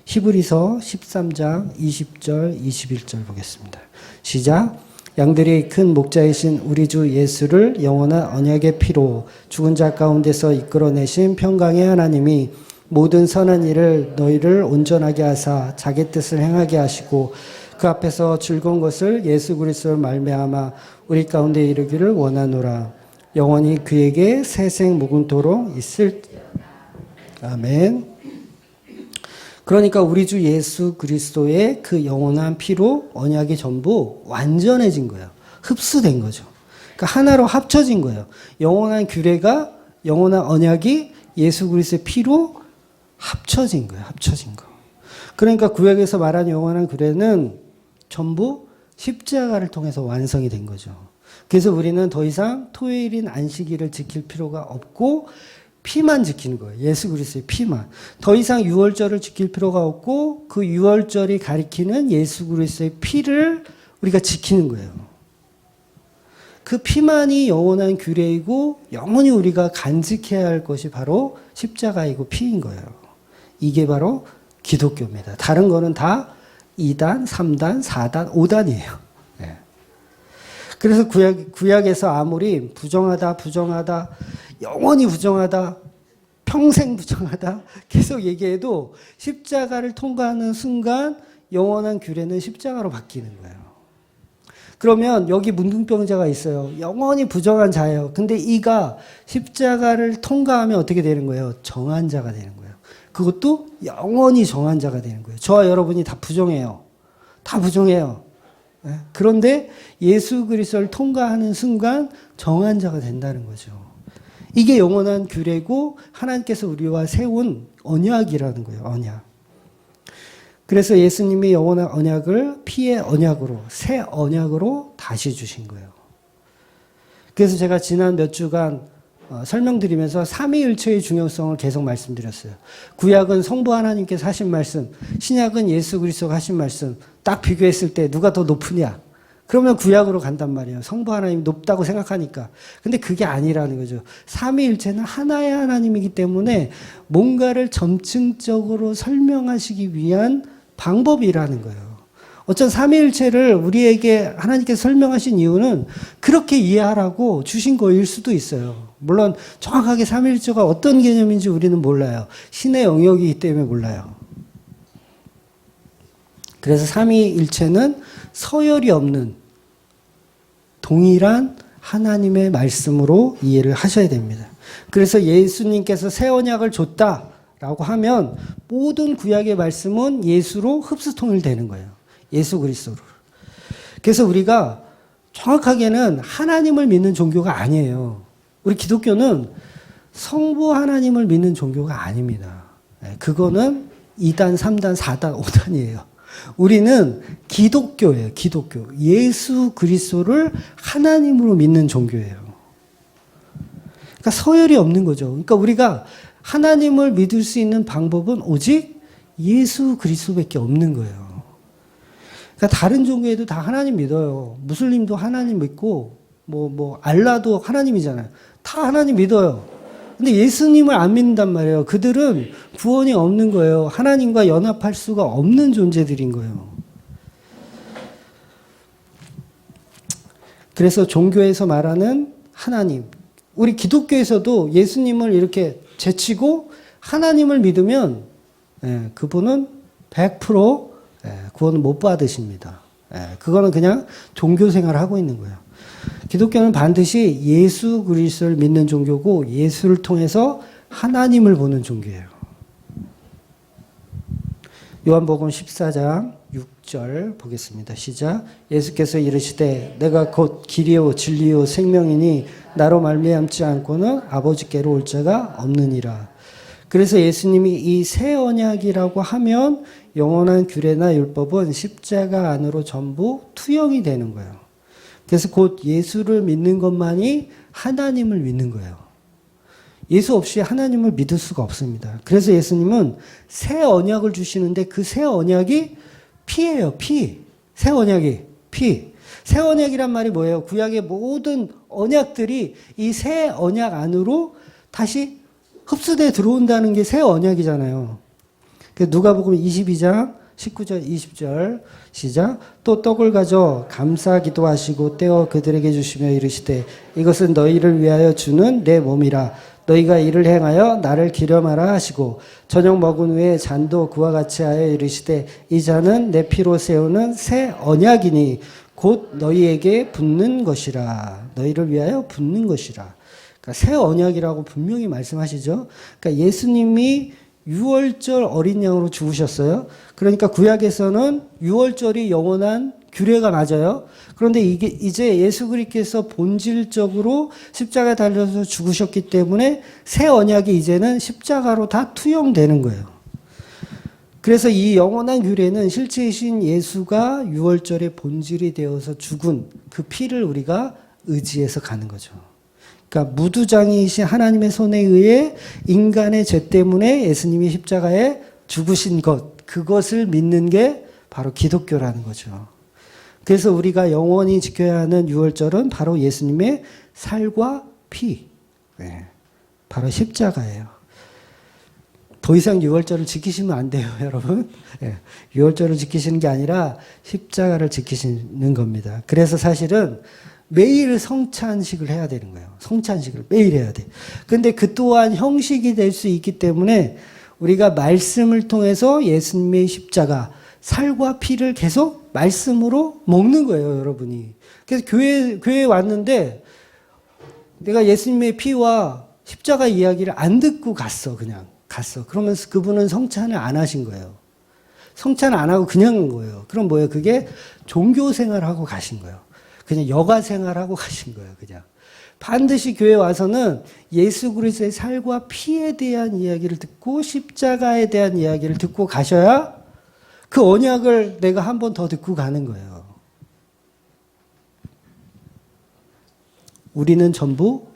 Speaker 1: 히브리서 13장 20절, 21절 보겠습니다. 시작. 양들이 큰 목자이신 우리 주 예수를 영원한 언약의 피로 죽은 자 가운데서 이끌어내신 평강의 하나님이 모든 선한 일을 너희를 온전하게 하사 자기 뜻을 행하게 하시고 그 앞에서 즐거운 것을 예수 그리스도를 말미암아 우리 가운데 이루기를 원하노라. 영원히 그에게 새생 묵음토록 있을. 아멘. 그러니까 우리 주 예수 그리스도의 그 영원한 피로 언약이 전부 완전해진 거예요. 흡수된 거죠. 그러니까 하나로 합쳐진 거예요. 영원한 규례가, 영원한 언약이 예수 그리스도의 피로 합쳐진 거예요. 합쳐진 거. 그러니까 구약에서 말하는 영원한 규례는 전부 십자가를 통해서 완성이 된 거죠. 그래서 우리는 더 이상 토요일인 안식일을 지킬 필요가 없고 피만 지키는 거예요. 예수 그리스도의 피만. 더 이상 유월절을 지킬 필요가 없고 그 유월절이 가리키는 예수 그리스도의 피를 우리가 지키는 거예요. 그 피만이 영원한 규례이고 영원히 우리가 간직해야 할 것이 바로 십자가이고 피인 거예요. 이게 바로 기독교입니다. 다른 거는 다 2단, 3단, 4단, 5단이에요. 네. 그래서 구약에서 아무리 부정하다, 영원히 부정하다, 평생 부정하다 계속 얘기해도 십자가를 통과하는 순간 영원한 규례는 십자가로 바뀌는 거예요. 그러면 여기 문둥병자가 있어요. 영원히 부정한 자예요. 근데 이가 십자가를 통과하면 어떻게 되는 거예요? 정한 자가 되는 거예요. 그것도 영원히 정한 자가 되는 거예요. 저와 여러분이 다 부정해요. 다 부정해요. 그런데 예수 그리스도를 통과하는 순간 정한 자가 된다는 거죠. 이게 영원한 규례고 하나님께서 우리와 세운 언약이라는 거예요. 언약. 그래서 예수님이 영원한 언약을 피의 언약으로, 새 언약으로 다시 주신 거예요. 그래서 제가 지난 몇 주간 설명드리면서 삼위일체의 중요성을 계속 말씀드렸어요. 구약은 성부 하나님께서 하신 말씀, 신약은 예수 그리스도가 하신 말씀, 딱 비교했을 때 누가 더 높으냐? 그러면 구약으로 간단 말이에요. 성부 하나님이 높다고 생각하니까. 근데 그게 아니라는 거죠. 삼위일체는 하나의 하나님이기 때문에 뭔가를 점층적으로 설명하시기 위한 방법이라는 거예요. 어쩐 삼위일체를 우리에게 하나님께서 설명하신 이유는 그렇게 이해하라고 주신 거일 수도 있어요. 물론 정확하게 삼위일체가 어떤 개념인지 우리는 몰라요. 신의 영역이기 때문에 몰라요. 그래서 삼위일체는 서열이 없는 동일한 하나님의 말씀으로 이해를 하셔야 됩니다. 그래서 예수님께서 새 언약을 줬다라고 하면 모든 구약의 말씀은 예수로 흡수통일되는 거예요. 예수 그리스도로. 그래서 우리가 정확하게는 하나님을 믿는 종교가 아니에요. 우리 기독교는 성부 하나님을 믿는 종교가 아닙니다. 그거는 2단, 3단, 4단, 5단이에요. 우리는 기독교예요. 기독교. 예수 그리스도를 하나님으로 믿는 종교예요. 그러니까 서열이 없는 거죠. 그러니까 우리가 하나님을 믿을 수 있는 방법은 오직 예수 그리스도밖에 없는 거예요. 그러니까 다른 종교에도 다 하나님 믿어요. 무슬림도 하나님 믿고 알라도 하나님이잖아요. 다 하나님 믿어요. 근데 예수님을 안 믿는단 말이에요. 그들은 구원이 없는 거예요. 하나님과 연합할 수가 없는 존재들인 거예요. 그래서 종교에서 말하는 하나님, 우리 기독교에서도 예수님을 이렇게 제치고 하나님을 믿으면 그분은 100% 구원을 못 받으십니다. 그거는 그냥 종교 생활을 하고 있는 거예요. 기독교는 반드시 예수 그리스도를 믿는 종교고 예수를 통해서 하나님을 보는 종교예요. 요한복음 14장 6절 보겠습니다. 시작. 예수께서 이르시되 내가 곧 길이요 진리요 생명이니 나로 말미암지 않고는 아버지께로 올 자가 없느니라. 그래서 예수님이 이 새 언약이라고 하면 영원한 규례나 율법은 십자가 안으로 전부 투영이 되는 거예요. 그래서 곧 예수를 믿는 것만이 하나님을 믿는 거예요. 예수 없이 하나님을 믿을 수가 없습니다. 그래서 예수님은 새 언약을 주시는데 그 새 언약이 피예요. 피. 새 언약이 피. 새 언약이란 말이 뭐예요? 구약의 모든 언약들이 이 새 언약 안으로 다시 흡수돼 들어온다는 게 새 언약이잖아요. 누가복음 22장 19절 20절 시작. 또 떡을 가져 감사 기도하시고 떼어 그들에게 주시며 이르시되 이것은 너희를 위하여 주는 내 몸이라. 너희가 이를 행하여 나를 기념하라 하시고 저녁 먹은 후에 잔도 그와 같이 하여 이르시되 이 잔은 내 피로 세우는 새 언약이니 곧 너희에게 붓는 것이라. 너희를 위하여 붓는 것이라. 그러니까 새 언약이라고 분명히 말씀하시죠. 그러니까 예수님이 유월절 어린 양으로 죽으셨어요. 그러니까 구약에서는 유월절이 영원한 규례가 맞아요. 그런데 이게 이제 예수 그리스도께서 본질적으로 십자가에 달려서 죽으셨기 때문에 새 언약이 이제는 십자가로 다 투영되는 거예요. 그래서 이 영원한 규례는 실제이신 예수가 유월절의 본질이 되어서 죽은 그 피를 우리가 의지해서 가는 거죠. 그러니까 무두장이신 하나님의 손에 의해 인간의 죄 때문에 예수님이 십자가에 죽으신 것, 그것을 믿는 게 바로 기독교라는 거죠. 그래서 우리가 영원히 지켜야 하는 유월절은 바로 예수님의 살과 피, 바로 십자가예요. 더 이상 유월절을 지키시면 안 돼요, 여러분. 유월절을 지키시는 게 아니라 십자가를 지키시는 겁니다. 그래서 사실은 매일 성찬식을 해야 되는 거예요. 성찬식을 매일 해야 돼. 근데 그 또한 형식이 될 수 있기 때문에 우리가 말씀을 통해서 예수님의 십자가, 살과 피를 계속 말씀으로 먹는 거예요, 여러분이. 그래서 교회에 왔는데 내가 예수님의 피와 십자가 이야기를 안 듣고 갔어, 그냥. 갔어. 그러면서 그분은 성찬을 안 하신 거예요. 성찬 안 하고 그냥 온 거예요. 그럼 뭐예요? 그게 종교 생활하고 가신 거예요. 그냥 여가 생활하고 가신 거예요. 그냥. 반드시 교회 와서는 예수 그리스도의 살과 피에 대한 이야기를 듣고 십자가에 대한 이야기를 듣고 가셔야 그 언약을 내가 한 번 더 듣고 가는 거예요. 우리는 전부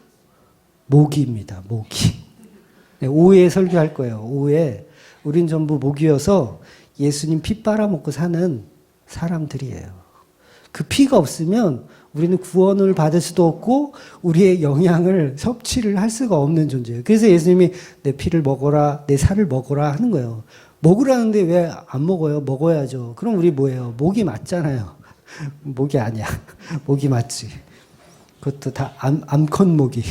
Speaker 1: 모기입니다. 모기. 네, 오후에 설교할 거예요. 오후에 우린 전부 모기여서 예수님 피 빨아먹고 사는 사람들이에요. 그 피가 없으면 우리는 구원을 받을 수도 없고 우리의 영양을 섭취를 할 수가 없는 존재예요. 그래서 예수님이 내 피를 먹어라, 내 살을 먹어라 하는 거예요. 먹으라는데 왜 안 먹어요? 먹어야죠. 그럼 우리 뭐예요? 목이 맞잖아요. 목이 아니야. 목이 맞지. 그것도 다 암컷 모기.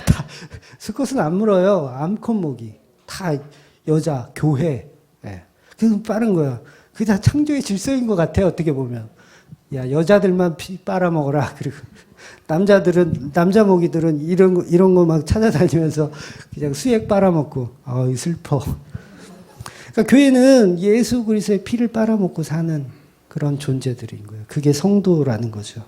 Speaker 1: 다 수컷은 안 물어요. 암컷 모기. 다 여자, 교회. 예. 그래서 빠른 거야. 그게 다 창조의 질서인 것 같아, 어떻게 보면. 야, 여자들만 피 빨아먹어라. 그리고 남자 모기들은 이런 거 막 찾아다니면서 그냥 수액 빨아먹고, 슬퍼. 그러니까 교회는 예수 그리스도의 피를 빨아먹고 사는 그런 존재들인 거예요. 그게 성도라는 거죠.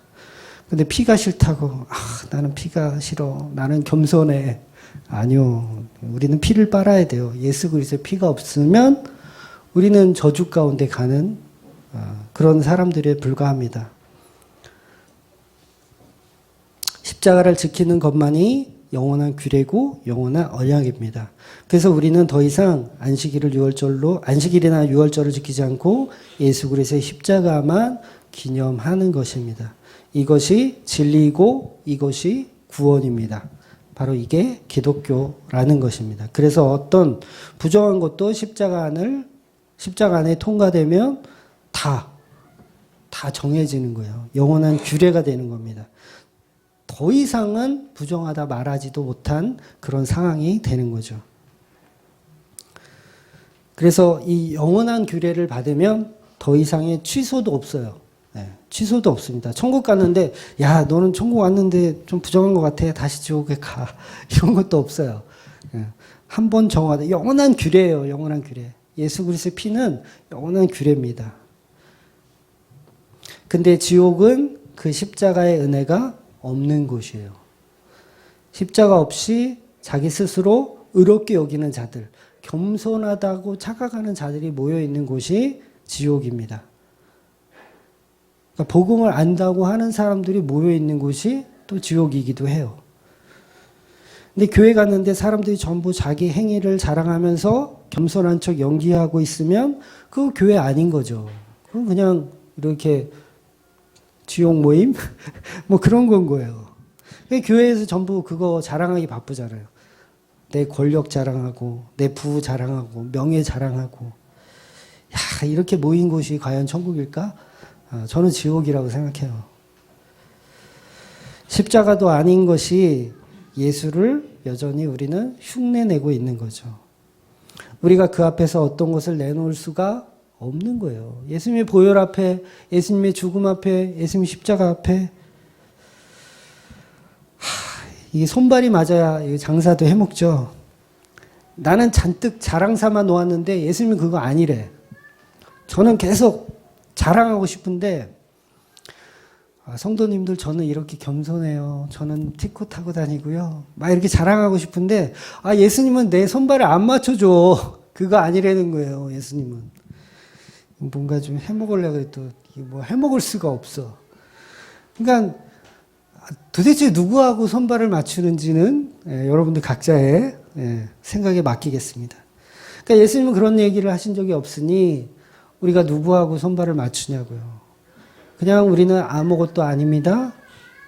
Speaker 1: 근데 피가 싫다고, 나는 피가 싫어. 나는 겸손해. 아니요. 우리는 피를 빨아야 돼요. 예수 그리스도의 피가 없으면 우리는 저주 가운데 가는 그런 사람들에 불과합니다. 십자가를 지키는 것만이 영원한 규례고 영원한 언약입니다. 그래서 우리는 더 이상 안식일이나 유월절을 지키지 않고 예수 그리스도의 십자가만 기념하는 것입니다. 이것이 진리이고 이것이 구원입니다. 바로 이게 기독교라는 것입니다. 그래서 어떤 부정한 것도 십자가 안에 통과되면 다 정해지는 거예요. 영원한 규례가 되는 겁니다. 더 이상은 부정하다 말하지도 못한 그런 상황이 되는 거죠. 그래서 이 영원한 규례를 받으면 더 이상의 취소도 없어요. 네, 취소도 없습니다. 천국 갔는데 야 너는 천국 왔는데 좀 부정한 것 같아. 다시 지옥에 가. 이런 것도 없어요. 네, 한 번 정하다. 영원한 규례예요. 영원한 규례. 예수 그리스도의 피는 영원한 규례입니다. 근데 지옥은 그 십자가의 은혜가 없는 곳이에요. 십자가 없이 자기 스스로 의롭게 여기는 자들, 겸손하다고 착각하는 자들이 모여 있는 곳이 지옥입니다. 그러니까 복음을 안다고 하는 사람들이 모여 있는 곳이 또 지옥이기도 해요. 근데 교회 갔는데 사람들이 전부 자기 행위를 자랑하면서 겸손한 척 연기하고 있으면 그거 교회 아닌 거죠. 그건 그냥 이렇게 지옥 모임? 뭐 그런 건 거예요. 교회에서 전부 그거 자랑하기 바쁘잖아요. 내 권력 자랑하고, 내 부 자랑하고, 명예 자랑하고. 야, 이렇게 모인 곳이 과연 천국일까? 저는 지옥이라고 생각해요. 십자가도 아닌 것이 예수를 여전히 우리는 흉내내고 있는 거죠. 우리가 그 앞에서 어떤 것을 내놓을 수가 없는 거예요. 예수님의 보혈 앞에, 예수님의 죽음 앞에, 예수님의 십자가 앞에. 이게 손발이 맞아야 장사도 해먹죠. 나는 잔뜩 자랑 삼아 놓았는데 예수님은 그거 아니래. 저는 계속 자랑하고 싶은데 성도님들 저는 이렇게 겸손해요. 저는 티코 타고 다니고요. 막 이렇게 자랑하고 싶은데 예수님은 내 손발을 안 맞춰줘. 그거 아니라는 거예요. 예수님은. 뭔가 좀 해먹으려고 해도 뭐 해먹을 수가 없어. 그러니까 도대체 누구하고 손발을 맞추는지는 여러분들 각자의 생각에 맡기겠습니다. 그러니까 예수님은 그런 얘기를 하신 적이 없으니 우리가 누구하고 손발을 맞추냐고요. 그냥 우리는 아무것도 아닙니다.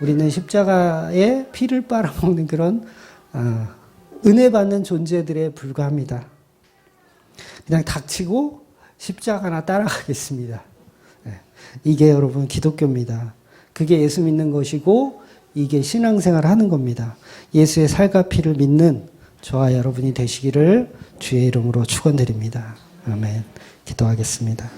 Speaker 1: 우리는 십자가에 피를 빨아먹는 그런 은혜 받는 존재들에 불과합니다. 그냥 닥치고 십자가나 따라가겠습니다. 이게 여러분 기독교입니다. 그게 예수 믿는 것이고 이게 신앙생활 하는 겁니다. 예수의 살과 피를 믿는 저와 여러분이 되시기를 주의 이름으로 축원드립니다. 아멘. 기도하겠습니다.